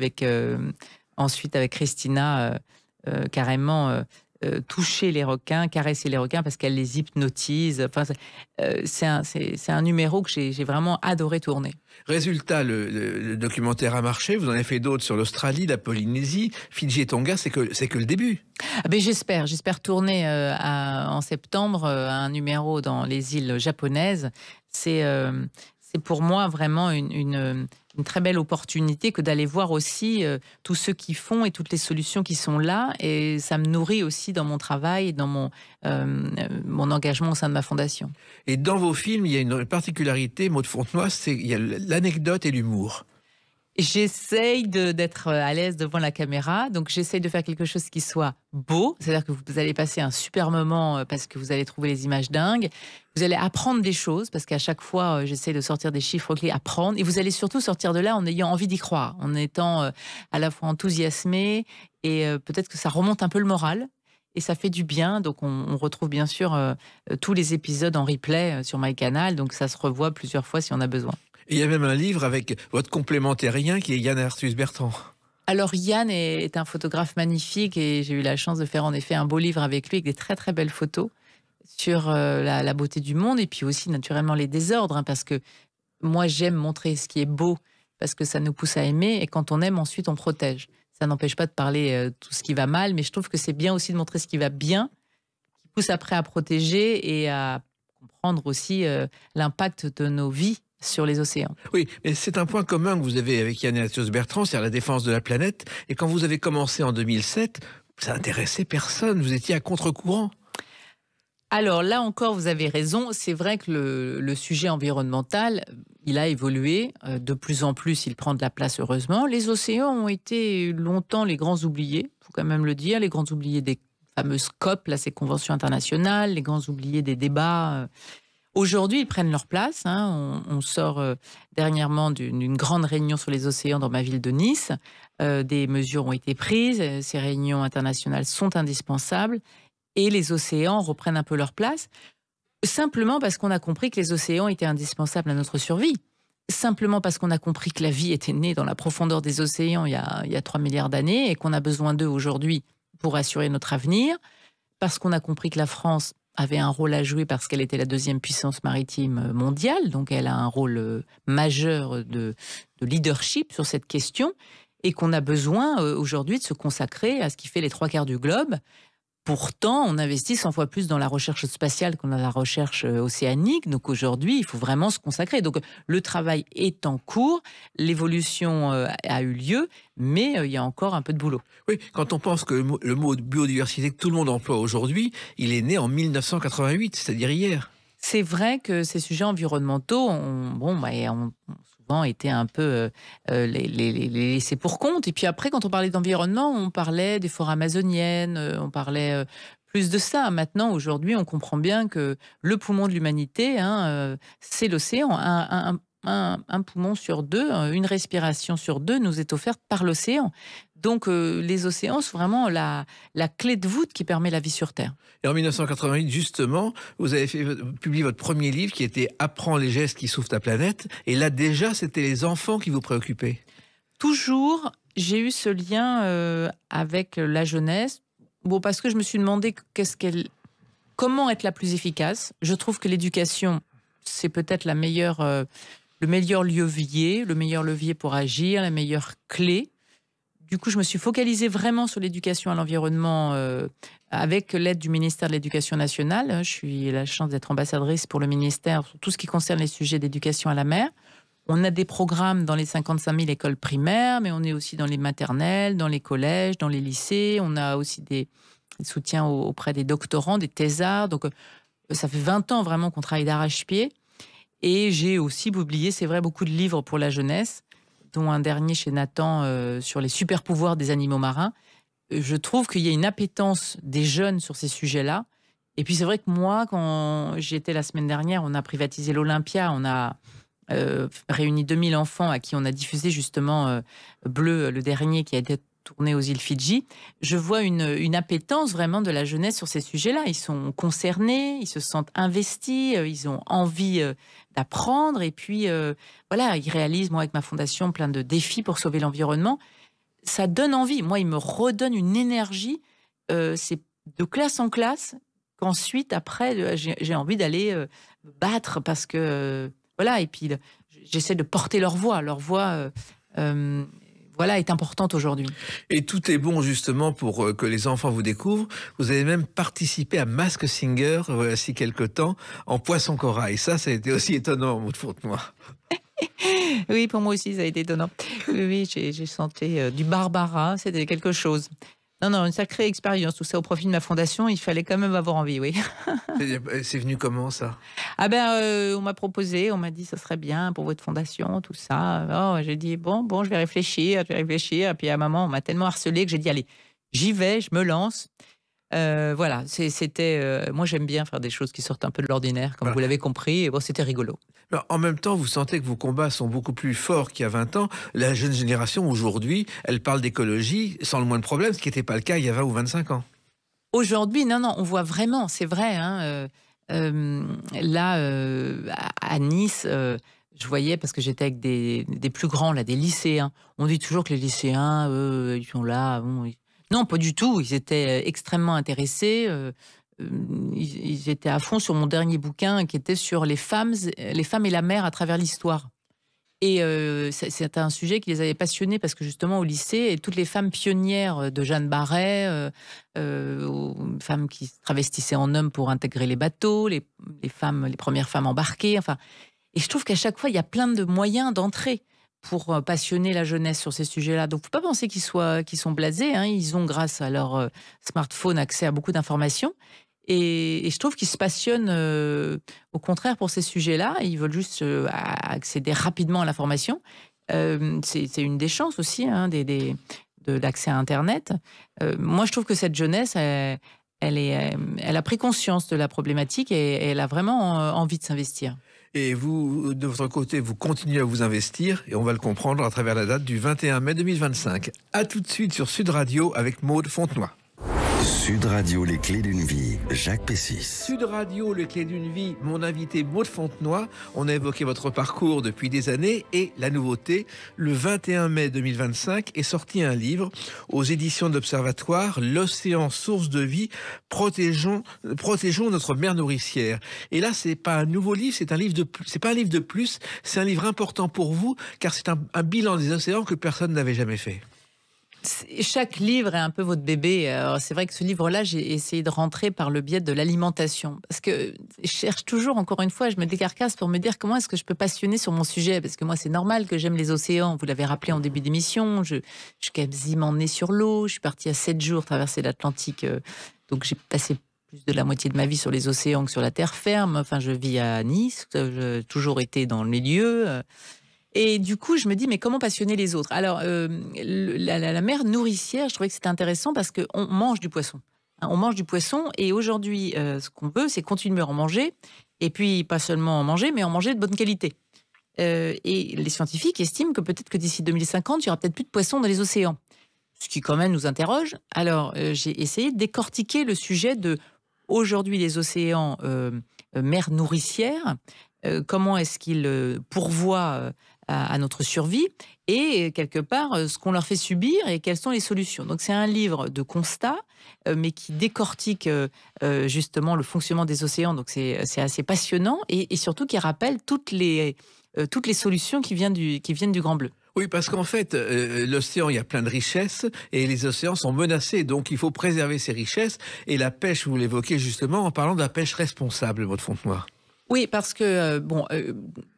ensuite avec Christina carrément toucher les requins, caresser les requins parce qu'elle les hypnotise. Enfin, c'est un numéro que j'ai vraiment adoré tourner. Résultat, le documentaire a marché. Vous en avez fait d'autres sur l'Australie, la Polynésie, Fidji et Tonga. C'est que le début. J'espère tourner en septembre un numéro dans les îles japonaises. C'est pour moi vraiment une très belle opportunité que d'aller voir aussi tous ceux qui font et toutes les solutions qui sont là. Et ça me nourrit aussi dans mon travail et dans mon engagement au sein de ma fondation. Et dans vos films, il y a une particularité, Maud Fontenoy, il y a l'anecdote et l'humour. J'essaye d'être à l'aise devant la caméra, donc j'essaye de faire quelque chose qui soit beau, c'est-à-dire que vous allez passer un super moment parce que vous allez trouver les images dingues, vous allez apprendre des choses, parce qu'à chaque fois, j'essaie de sortir des chiffres clés, apprendre, et vous allez surtout sortir de là en ayant envie d'y croire, en étant à la fois enthousiasmé, et peut-être que ça remonte un peu le moral, et ça fait du bien. Donc on retrouve bien sûr tous les épisodes en replay sur MyCanal, donc ça se revoit plusieurs fois si on a besoin. Et il y a même un livre avec votre complémentairien qui est Yann Arthus-Bertrand. Alors Yann est un photographe magnifique, et j'ai eu la chance de faire en effet un beau livre avec lui, avec des très très belles photos sur la beauté du monde, et puis aussi naturellement les désordres, parce que moi j'aime montrer ce qui est beau, parce que ça nous pousse à aimer, et quand on aime ensuite on protège. Ça n'empêche pas de parler tout ce qui va mal, mais je trouve que c'est bien aussi de montrer ce qui va bien, qui pousse après à protéger et à comprendre aussi l'impact de nos vies sur les océans. Oui, mais c'est un point commun que vous avez avec Yann Arthus-Bertrand, c'est la défense de la planète. Et quand vous avez commencé en 2007, ça n'intéressait personne, vous étiez à contre-courant. Alors là encore, vous avez raison. C'est vrai que le sujet environnemental, il a évolué. De plus en plus, il prend de la place, heureusement. Les océans ont été longtemps les grands oubliés, il faut quand même le dire, les grands oubliés des fameuses COP, là, ces conventions internationales, les grands oubliés des débats. Aujourd'hui, ils prennent leur place. On sort dernièrement d'une grande réunion sur les océans dans ma ville de Nice. Des mesures ont été prises. Ces réunions internationales sont indispensables. Et les océans reprennent un peu leur place, simplement parce qu'on a compris que les océans étaient indispensables à notre survie. Simplement parce qu'on a compris que la vie était née dans la profondeur des océans il y a 3 milliards d'années et qu'on a besoin d'eux aujourd'hui pour assurer notre avenir. Parce qu'on a compris que la France avait un rôle à jouer parce qu'elle était la 2e puissance maritime mondiale. Donc elle a un rôle majeur de leadership sur cette question et qu'on a besoin aujourd'hui de se consacrer à ce qui fait les 3/4 du globe. Pourtant, on investit 100 fois plus dans la recherche spatiale qu'on dans la recherche océanique. Donc aujourd'hui, il faut vraiment se consacrer. Donc le travail est en cours, l'évolution a eu lieu, mais il y a encore un peu de boulot. Oui, quand on pense que le mot biodiversité que tout le monde emploie aujourd'hui, il est né en 1988, c'est-à-dire hier. C'est vrai que ces sujets environnementaux ont souvent été un peu les laissés pour compte. Et puis après, quand on parlait d'environnement, on parlait des forêts amazoniennes, on parlait plus de ça. Maintenant, aujourd'hui, on comprend bien que le poumon de l'humanité, c'est l'océan. Un poumon sur 2, une respiration sur 2 nous est offerte par l'océan. Donc les océans sont vraiment la clé de voûte qui permet la vie sur Terre. Et en 1988, justement, vous avez publié votre premier livre qui était « Apprends les gestes qui sauvent ta planète ». Et là, déjà, c'était les enfants qui vous préoccupaient. Toujours, j'ai eu ce lien avec la jeunesse. Bon, parce que je me suis demandé comment être la plus efficace. Je trouve que l'éducation, c'est peut-être le meilleur levier pour agir, la meilleure clé. Du coup, je me suis focalisée vraiment sur l'éducation à l'environnement avec l'aide du ministère de l'Éducation nationale. Je suis la chance d'être ambassadrice pour le ministère sur tout ce qui concerne les sujets d'éducation à la mer. On a des programmes dans les 55 000 écoles primaires, mais on est aussi dans les maternelles, dans les collèges, dans les lycées. On a aussi des soutiens auprès des doctorants, des thésards. Donc, ça fait 20 ans vraiment qu'on travaille d'arrache-pied. Et j'ai aussi publié, c'est vrai, beaucoup de livres pour la jeunesse, dont un dernier chez Nathan sur les super pouvoirs des animaux marins. Je trouve qu'il y a une appétence des jeunes sur ces sujets-là. Et puis c'est vrai que moi, quand j'y étais la semaine dernière, on a privatisé l'Olympia, on a réuni 2000 enfants à qui on a diffusé justement Bleu, le dernier qui a été tourné aux îles Fidji. Je vois une appétence vraiment de la jeunesse sur ces sujets-là. Ils sont concernés, ils se sentent investis, ils ont envie d'apprendre. Et puis, voilà, ils réalisent, moi, avec ma fondation, plein de défis pour sauver l'environnement. Ça donne envie. Moi, il me redonne une énergie. C'est de classe en classe qu'ensuite, après, j'ai envie d'aller me battre parce que... voilà, et puis j'essaie de porter leur voix. Leur voix... voilà, est importante aujourd'hui. Et tout est bon justement pour que les enfants vous découvrent. Vous avez même participé à Mask Singer, voici quelque temps, en poisson corail. Ça a été aussi étonnant, Maud Fontenoy. Oui, pour moi aussi, ça a été étonnant. Oui, j'ai senti du Barbara, c'était quelque chose. Non, une sacrée expérience, tout ça au profit de ma fondation, il fallait quand même avoir envie, oui. C'est venu comment, ça? On m'a proposé, on m'a dit, ça serait bien pour votre fondation, tout ça. Oh, j'ai dit, bon, je vais réfléchir. Et puis à un moment, on m'a tellement harcelé que j'ai dit, allez, j'y vais, je me lance. Voilà, c'était... moi, j'aime bien faire des choses qui sortent un peu de l'ordinaire, comme vous l'avez compris, et bon, c'était rigolo. Alors, en même temps, vous sentez que vos combats sont beaucoup plus forts qu'il y a 20 ans. La jeune génération, aujourd'hui, elle parle d'écologie sans le moindre problème, ce qui n'était pas le cas il y a 20 ou 25 ans. Aujourd'hui, non, on voit vraiment, c'est vrai. Là, à Nice, je voyais, parce que j'étais avec des plus grands, là, des lycéens. On dit toujours que les lycéens, ils sont là. Non, pas du tout. Ils étaient extrêmement intéressés. Ils étaient à fond sur mon dernier bouquin qui était sur les femmes et la mer à travers l'histoire. Et c'est un sujet qui les avait passionnés parce que justement au lycée, toutes les femmes pionnières de Jeanne Barret, femmes qui se travestissaient en hommes pour intégrer les bateaux, les premières femmes embarquées. Enfin, et je trouve qu'à chaque fois, il y a plein de moyens d'entrer pour passionner la jeunesse sur ces sujets-là. Donc, faut pas penser qu'ils sont blasés. Ils ont, grâce à leur smartphone, accès à beaucoup d'informations. Et je trouve qu'ils se passionnent au contraire pour ces sujets-là. Ils veulent juste accéder rapidement à l'information. C'est une des chances aussi de l'accès à Internet. Moi, je trouve que cette jeunesse, elle a pris conscience de la problématique et elle a vraiment envie de s'investir. Et vous, de votre côté, vous continuez à vous investir, et on va le comprendre à travers la date du 21 mai 2025. A tout de suite sur Sud Radio avec Maude Fontenoy. Sud Radio, les clés d'une vie, Jacques Pessis. Sud Radio, les clés d'une vie, mon invité Maude Fontenoy. On a évoqué votre parcours depuis des années et la nouveauté, le 21 mai 2025 est sorti un livre aux éditions de l'Observatoire, L'océan, source de vie, protégeons notre mer nourricière. Et là, c'est pas un nouveau livre, c'est pas un livre de plus, c'est un livre important pour vous, car c'est un bilan des océans que personne n'avait jamais fait. Chaque livre est un peu votre bébé. Alors, c'est vrai que ce livre-là, j'ai essayé de rentrer par le biais de l'alimentation. Parce que je cherche toujours, encore une fois, je me décarcasse pour me dire comment est-ce que je peux passionner sur mon sujet. Parce que moi, c'est normal que j'aime les océans. Vous l'avez rappelé en début d'émission. Je suis quasiment née sur l'eau. Je suis partie à 7 jours traverser l'Atlantique. Donc, j'ai passé plus de la moitié de ma vie sur les océans que sur la terre ferme. Enfin, je vis à Nice. J'ai toujours été dans le milieu. Et du coup, je me dis, mais comment passionner les autres? Alors, la mer nourricière, je trouvais que c'était intéressant parce qu'on mange du poisson. On mange du poisson et aujourd'hui, ce qu'on veut, c'est continuer à en manger. Et puis, pas seulement en manger, mais en manger de bonne qualité. Et les scientifiques estiment que peut-être que d'ici 2050, il y aura peut-être plus de poissons dans les océans. Ce qui quand même nous interroge. Alors, j'ai essayé de décortiquer le sujet de, aujourd'hui, les océans mer nourricière. Comment est-ce qu'ils pourvoient à notre survie et quelque part ce qu'on leur fait subir et quelles sont les solutions. Donc c'est un livre de constat mais qui décortique justement le fonctionnement des océans, donc c'est assez passionnant et surtout qui rappelle toutes les solutions qui viennent du Grand Bleu. Oui, parce qu'en fait, l'océan, il y a plein de richesses et les océans sont menacés. Donc, il faut préserver ces richesses. Et la pêche, vous l'évoquez justement en parlant de la pêche responsable, Maude Fontenoy. Oui, parce que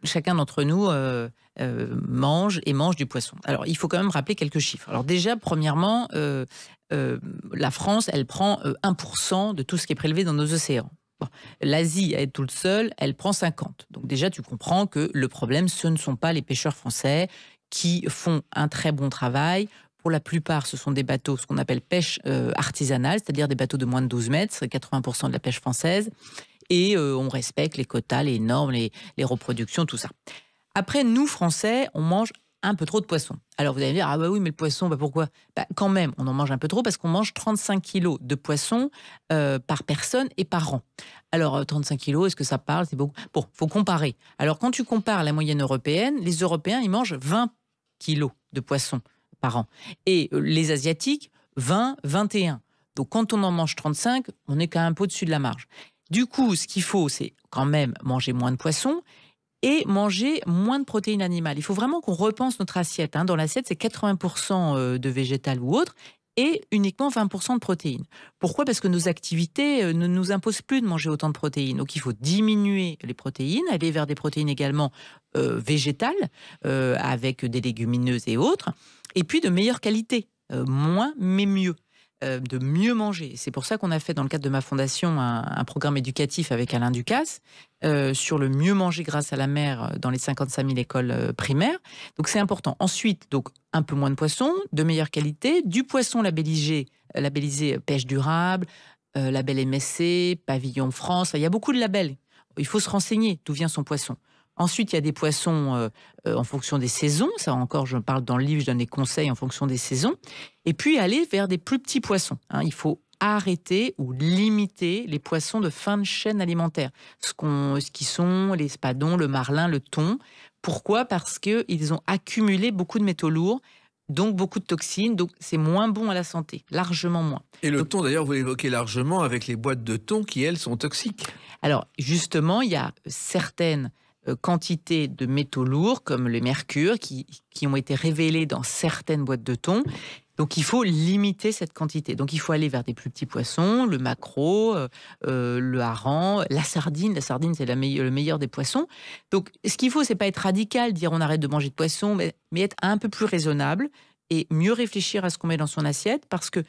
chacun d'entre nous mange du poisson. Alors, il faut quand même rappeler quelques chiffres. Alors déjà, premièrement, la France, elle prend 1% de tout ce qui est prélevé dans nos océans. Bon. L'Asie, elle toute seule, elle prend 50%. Donc déjà, tu comprends que le problème, ce ne sont pas les pêcheurs français qui font un très bon travail. Pour la plupart, ce sont des bateaux, ce qu'on appelle pêche artisanale, c'est-à-dire des bateaux de moins de 12 mètres, c'est 80% de la pêche française. Et on respecte les quotas, les normes, les reproductions, tout ça. Après, nous, Français, on mange un peu trop de poissons. Alors, vous allez me dire, ah bah oui, mais le poisson, bah pourquoi? Bah, quand même, on en mange un peu trop parce qu'on mange 35 kilos de poissons par personne et par an. Alors, 35 kilos, est-ce que ça parle? C'est beaucoup. Bon, il faut comparer. Alors, quand tu compares la moyenne européenne, les Européens, ils mangent 20 kilos de poissons par an. Et les Asiatiques, 20, 21. Donc, quand on en mange 35, on est quand même un peu au-dessus de la marge. Du coup, ce qu'il faut, c'est quand même manger moins de poissons et manger moins de protéines animales. Il faut vraiment qu'on repense notre assiette. Dans l'assiette, c'est 80% de végétal ou autre et uniquement 20% de protéines. Pourquoi? Parce que nos activités ne nous imposent plus de manger autant de protéines. Donc, il faut diminuer les protéines, aller vers des protéines également végétales, avec des légumineuses et autres, et puis de meilleure qualité. Moins, mais mieux. De mieux manger. C'est pour ça qu'on a fait, dans le cadre de ma fondation, un programme éducatif avec Alain Ducasse sur le mieux manger grâce à la mer dans les 55 000 écoles primaires. Donc, c'est important. Ensuite, donc, un peu moins de poissons, de meilleure qualité, du poisson labellisé pêche durable, label MSC, Pavillon France. Il y a beaucoup de labels. Il faut se renseigner d'où vient son poisson. Ensuite, il y a des poissons en fonction des saisons. Ça encore, je parle dans le livre, je donne des conseils en fonction des saisons. Et puis, aller vers des plus petits poissons. Il faut arrêter ou limiter les poissons de fin de chaîne alimentaire. Ce qui sont les espadons, le marlin, le thon. Pourquoi? Parce qu'ils ont accumulé beaucoup de métaux lourds, donc beaucoup de toxines. Donc, c'est moins bon à la santé, largement moins. Et le thon, d'ailleurs, vous l'évoquez largement avec les boîtes de thon qui, elles, sont toxiques. Alors, justement, il y a certaines quantités de métaux lourds comme le mercure qui ont été révélés dans certaines boîtes de thon. Donc, il faut limiter cette quantité. Donc, il faut aller vers des plus petits poissons, le maquereau, le hareng, la sardine. La sardine, c'est le meilleur des poissons. Donc, ce qu'il faut, c'est pas être radical, dire on arrête de manger de poisson, mais être un peu plus raisonnable et mieux réfléchir à ce qu'on met dans son assiette parce que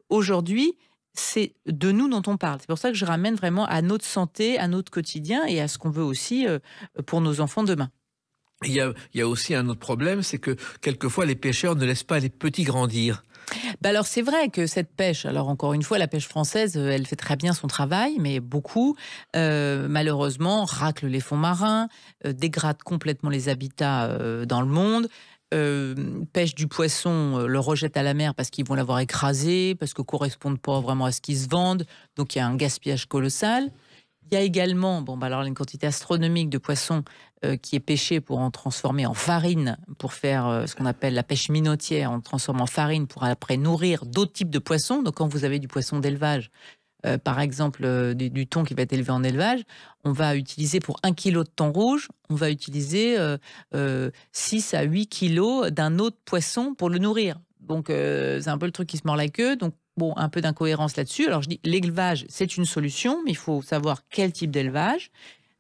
aujourd'hui, c'est de nous dont on parle. C'est pour ça que je ramène vraiment à notre santé, à notre quotidien et à ce qu'on veut aussi pour nos enfants demain. Il y a aussi un autre problème, c'est que quelquefois les pêcheurs ne laissent pas les petits grandir. Bah alors c'est vrai que cette pêche, alors encore une fois, la pêche française, elle fait très bien son travail, mais beaucoup, malheureusement, raclent les fonds marins, dégrade complètement les habitats dans le monde. Pêche du poisson, le rejette à la mer parce qu'ils vont l'avoir écrasé, parce que ne correspondent pas vraiment à ce qu'ils se vendent. Donc il y a un gaspillage colossal. Il y a également alors une quantité astronomique de poissons qui est pêchée pour en transformer en farine, pour faire ce qu'on appelle la pêche minotière. On transforme en farine pour après nourrir d'autres types de poissons. Donc quand vous avez du poisson d'élevage, par exemple du thon qui va être élevé en élevage, on va utiliser pour 1 kilo de thon rouge, on va utiliser 6 à 8 kilos d'un autre poisson pour le nourrir. Donc c'est un peu le truc qui se mord la queue. Donc bon, un peu d'incohérence là-dessus. Alors je dis, l'élevage, c'est une solution, mais il faut savoir quel type d'élevage,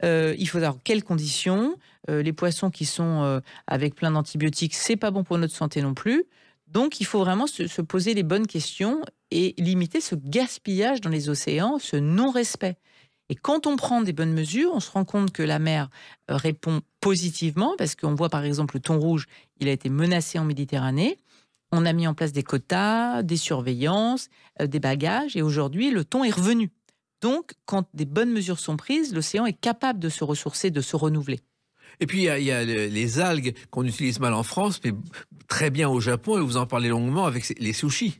il faut savoir quelles conditions. Les poissons qui sont avec plein d'antibiotiques, c'est pas bon pour notre santé non plus. Donc il faut vraiment se poser les bonnes questions et limiter ce gaspillage dans les océans, ce non-respect. Et quand on prend des bonnes mesures, on se rend compte que la mer répond positivement, parce qu'on voit par exemple le thon rouge, il a été menacé en Méditerranée. On a mis en place des quotas, des surveillances, des bagages, et aujourd'hui, le thon est revenu. Donc, quand des bonnes mesures sont prises, l'océan est capable de se ressourcer, de se renouveler. Et puis, il y a les algues qu'on utilise mal en France, mais très bien au Japon, et vous en parlez longuement avec les sushis.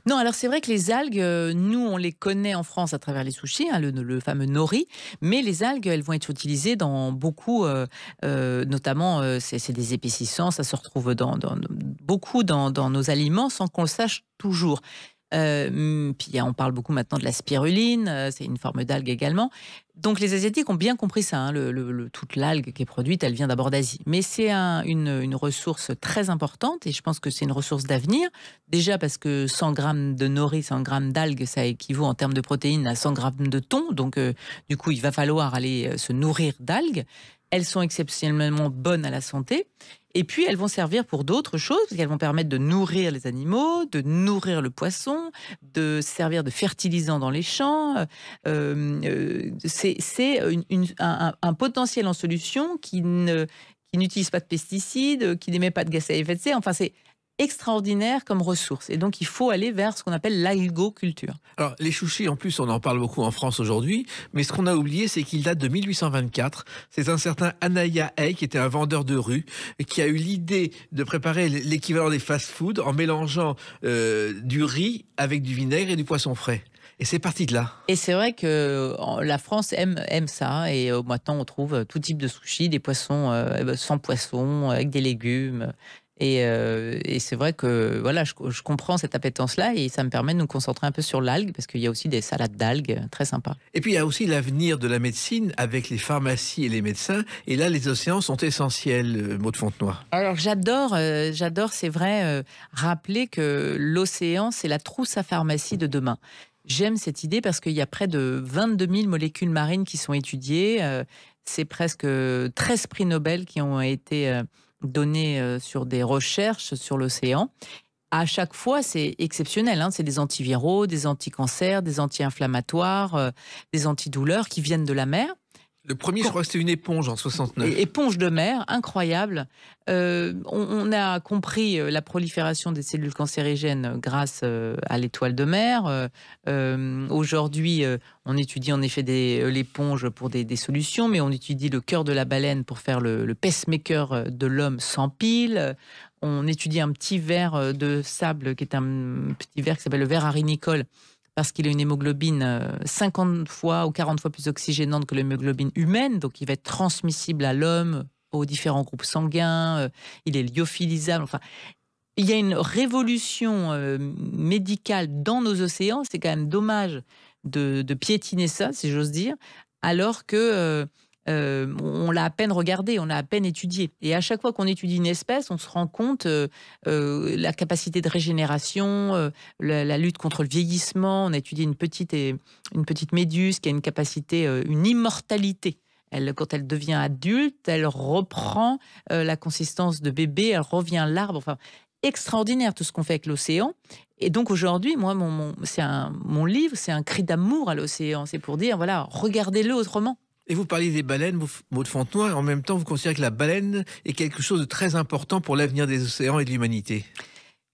Non, alors c'est vrai que les algues, nous, on les connaît en France à travers les sushis, hein, le fameux nori, mais les algues, elles vont être utilisées dans beaucoup, notamment, c'est des épaississants, ça se retrouve beaucoup dans nos aliments sans qu'on le sache toujours. Puis on parle beaucoup maintenant de la spiruline, c'est une forme d'algue également. Donc les Asiatiques ont bien compris ça, hein, toute l'algue qui est produite, elle vient d'abord d'Asie. Mais c'est une ressource très importante et je pense que c'est une ressource d'avenir. Déjà parce que 100 grammes de nori, 100 grammes d'algues, ça équivaut en termes de protéines à 100 grammes de thon. Donc du coup, il va falloir aller se nourrir d'algues. Elles sont exceptionnellement bonnes à la santé. Et puis, elles vont servir pour d'autres choses, parce qu'elles vont permettre de nourrir les animaux, de nourrir le poisson, de servir de fertilisant dans les champs. C'est un potentiel en solution qui n'utilise pas de pesticides, qui n'émet pas de gaz à effet de serre. Enfin, c'est extraordinaire comme ressource. Et donc, il faut aller vers ce qu'on appelle l'algoculture. Alors, les sushis, en plus, on en parle beaucoup en France aujourd'hui, mais ce qu'on a oublié, c'est qu'il date de 1824. C'est un certain Anaya Hay, qui était un vendeur de rue, qui a eu l'idée de préparer l'équivalent des fast-food en mélangeant du riz avec du vinaigre et du poisson frais. Et c'est parti de là. Et c'est vrai que la France aime ça. Et maintenant, on trouve tout type de sushis, des poissons sans poisson, avec des légumes. Et c'est vrai que voilà, je comprends cette appétence-là et ça me permet de nous concentrer un peu sur l'algue parce qu'il y a aussi des salades d'algues très sympas. Et puis il y a aussi l'avenir de la médecine avec les pharmacies et les médecins. Et là, les océans sont essentiels, Maud Fontenoy. Alors j'adore, c'est vrai, rappeler que l'océan, c'est la trousse à pharmacie de demain. J'aime cette idée parce qu'il y a près de 22 000 molécules marines qui sont étudiées. C'est presque 13 prix Nobel qui ont été donnés sur des recherches sur l'océan. À chaque fois, c'est exceptionnel. Hein. C'est des antiviraux, des anticancers, des anti-inflammatoires, des antidouleurs qui viennent de la mer. Le premier, je crois que c'était une éponge en 69. Éponge de mer, incroyable. On a compris la prolifération des cellules cancérigènes grâce à l'étoile de mer. Aujourd'hui, on étudie en effet l'éponge pour des solutions, mais on étudie le cœur de la baleine pour faire le pacemaker de l'homme sans pile. On étudie un petit ver de sable, qui est un petit ver qui s'appelle le ver arinicole, parce qu'il a une hémoglobine 50 fois ou 40 fois plus oxygénante que l'hémoglobine humaine, donc il va être transmissible à l'homme, aux différents groupes sanguins, il est lyophilisable. Enfin, il y a une révolution médicale dans nos océans, c'est quand même dommage de piétiner ça, si j'ose dire, alors que on l'a à peine regardé, on l'a à peine étudié. Et à chaque fois qu'on étudie une espèce, on se rend compte la capacité de régénération, la lutte contre le vieillissement. On a étudié une petite méduse qui a une capacité, une immortalité. Quand elle devient adulte, elle reprend la consistance de bébé, elle revient l'arbre. Enfin, extraordinaire tout ce qu'on fait avec l'océan. Et donc aujourd'hui, moi, mon livre, c'est un cri d'amour à l'océan. C'est pour dire, voilà, regardez-le autrement. Et vous parliez des baleines, Maud Fontenoy, et en même temps, vous considérez que la baleine est quelque chose de très important pour l'avenir des océans et de l'humanité.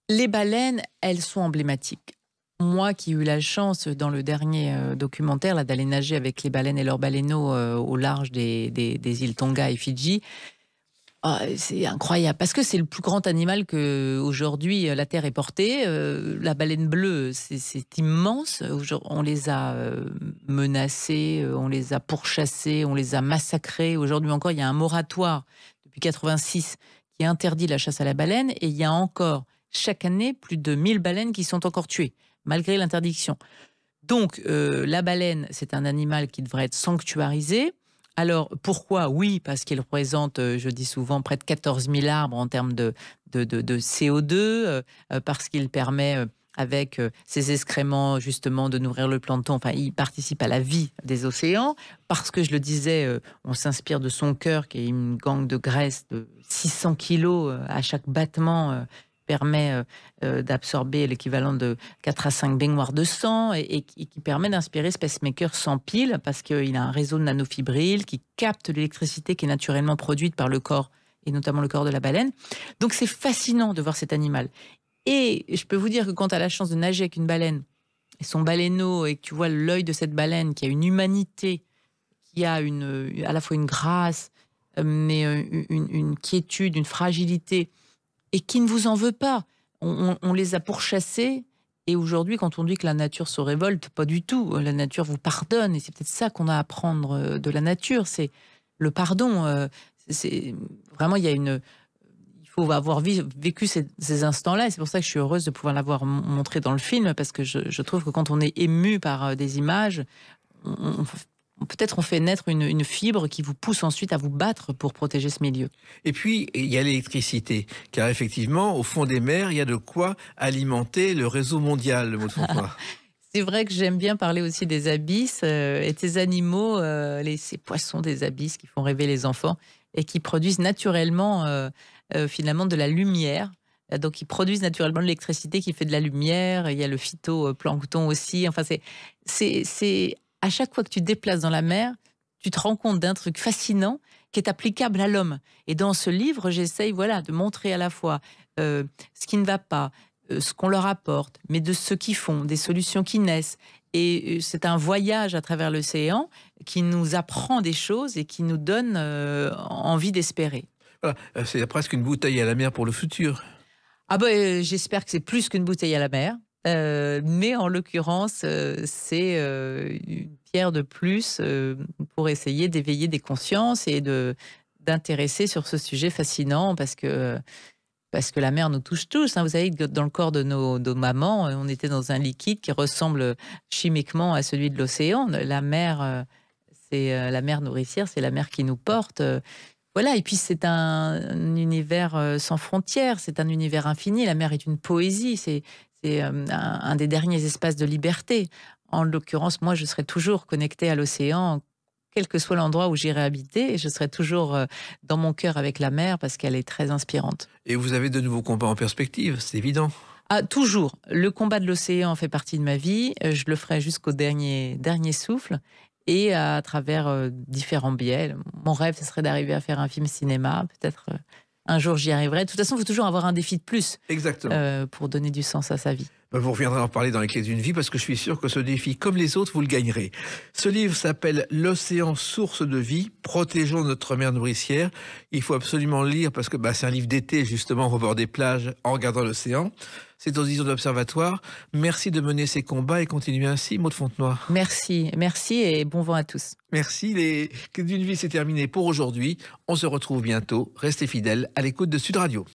Les baleines, elles sont emblématiques. Moi qui ai eu la chance, dans le dernier documentaire, là, d'aller nager avec les baleines et leurs baleineaux au large des îles Tonga et Fidji, c'est incroyable, parce que c'est le plus grand animal qu'aujourd'hui la Terre ait porté. La baleine bleue, c'est immense. On les a menacés, on les a pourchassés, on les a massacrés. Aujourd'hui encore, il y a un moratoire depuis 86 qui interdit la chasse à la baleine, et il y a encore chaque année plus de 1000 baleines qui sont encore tuées, malgré l'interdiction. Donc la baleine, c'est un animal qui devrait être sanctuarisé. Alors, pourquoi? Oui, parce qu'il représente, je dis souvent, près de 14 000 arbres en termes de CO2, parce qu'il permet, avec ses excréments, justement, de nourrir le plancton. Enfin, il participe à la vie des océans, parce que, je le disais, on s'inspire de son cœur, qui est une gangue de graisse de 600 kilos à chaque battement, permet d'absorber l'équivalent de 4 à 5 baignoires de sang, et qui permet d'inspirer ce pacemaker sans pile, parce qu'il a un réseau de nanofibrilles qui capte l'électricité qui est naturellement produite par le corps, et notamment le corps de la baleine. Donc c'est fascinant de voir cet animal. Et je peux vous dire que quand tu as la chance de nager avec une baleine et son baleineau, et que tu vois l'œil de cette baleine qui a une humanité, qui a à la fois une grâce, mais une quiétude, une fragilité, et qui ne vous en veut pas. On les a pourchassés, et aujourd'hui, quand on dit que la nature se révolte, pas du tout. La nature vous pardonne, et c'est peut-être ça qu'on a à apprendre de la nature, c'est le pardon. C'est vraiment, il faut avoir vécu ces instants-là, et c'est pour ça que je suis heureuse de pouvoir l'avoir montré dans le film, parce que je trouve que quand on est ému par des images, peut-être on fait naître une fibre qui vous pousse ensuite à vous battre pour protéger ce milieu. Et puis, il y a l'électricité, car effectivement, au fond des mers, il y a de quoi alimenter le réseau mondial, Maud Fontenoy. C'est vrai que j'aime bien parler aussi des abysses et des animaux, ces poissons des abysses qui font rêver les enfants et qui produisent naturellement, finalement, de la lumière. Donc, ils produisent naturellement de l'électricité qui fait de la lumière. Il y a le phytoplancton aussi. Enfin, c'est à chaque fois que tu te déplaces dans la mer, tu te rends compte d'un truc fascinant qui est applicable à l'homme. Et dans ce livre, j'essaye de montrer à la fois ce qui ne va pas, ce qu'on leur apporte, mais de ce qu'ils font, des solutions qui naissent. Et c'est un voyage à travers l'océan qui nous apprend des choses et qui nous donne envie d'espérer. Voilà, c'est presque une bouteille à la mer pour le futur. J'espère que c'est plus qu'une bouteille à la mer. Mais en l'occurrence, c'est une pierre de plus pour essayer d'éveiller des consciences et d'intéresser sur ce sujet fascinant, parce que la mer nous touche tous. Vous savez que dans le corps de nos mamans, on était dans un liquide qui ressemble chimiquement à celui de l'océan. La mer, c'est la mer nourricière, c'est la mer qui nous porte. Voilà, et puis c'est un univers sans frontières, c'est un univers infini. La mer est une poésie, c'est un des derniers espaces de liberté. En l'occurrence, moi, je serai toujours connectée à l'océan, quel que soit l'endroit où j'irai habiter, et je serai toujours dans mon cœur avec la mer, parce qu'elle est très inspirante. Et vous avez de nouveaux combats en perspective, c'est évident. Toujours. Le combat de l'océan fait partie de ma vie. Je le ferai jusqu'au dernier souffle, et à travers différents biais. Mon rêve, ce serait d'arriver à faire un film cinéma, peut-être... Un jour, j'y arriverai. De toute façon, il faut toujours avoir un défi de plus. Exactement. Pour donner du sens à sa vie. Vous reviendrez en parler dans les clés d'une vie, parce que je suis sûr que ce défi, comme les autres, vous le gagnerez. Ce livre s'appelle « L'océan, source de vie. Protégeons notre mer nourricière ». Il faut absolument le lire, parce que c'est un livre d'été, justement, au bord des plages, en regardant l'océan. C'est aux éditions de l'Observatoire. Merci de mener ces combats et continuez ainsi, Maud Fontenoy. Merci et bon vent à tous. Merci. Les clés d'une vie, c'est terminé pour aujourd'hui. On se retrouve bientôt. Restez fidèles à l'écoute de Sud Radio.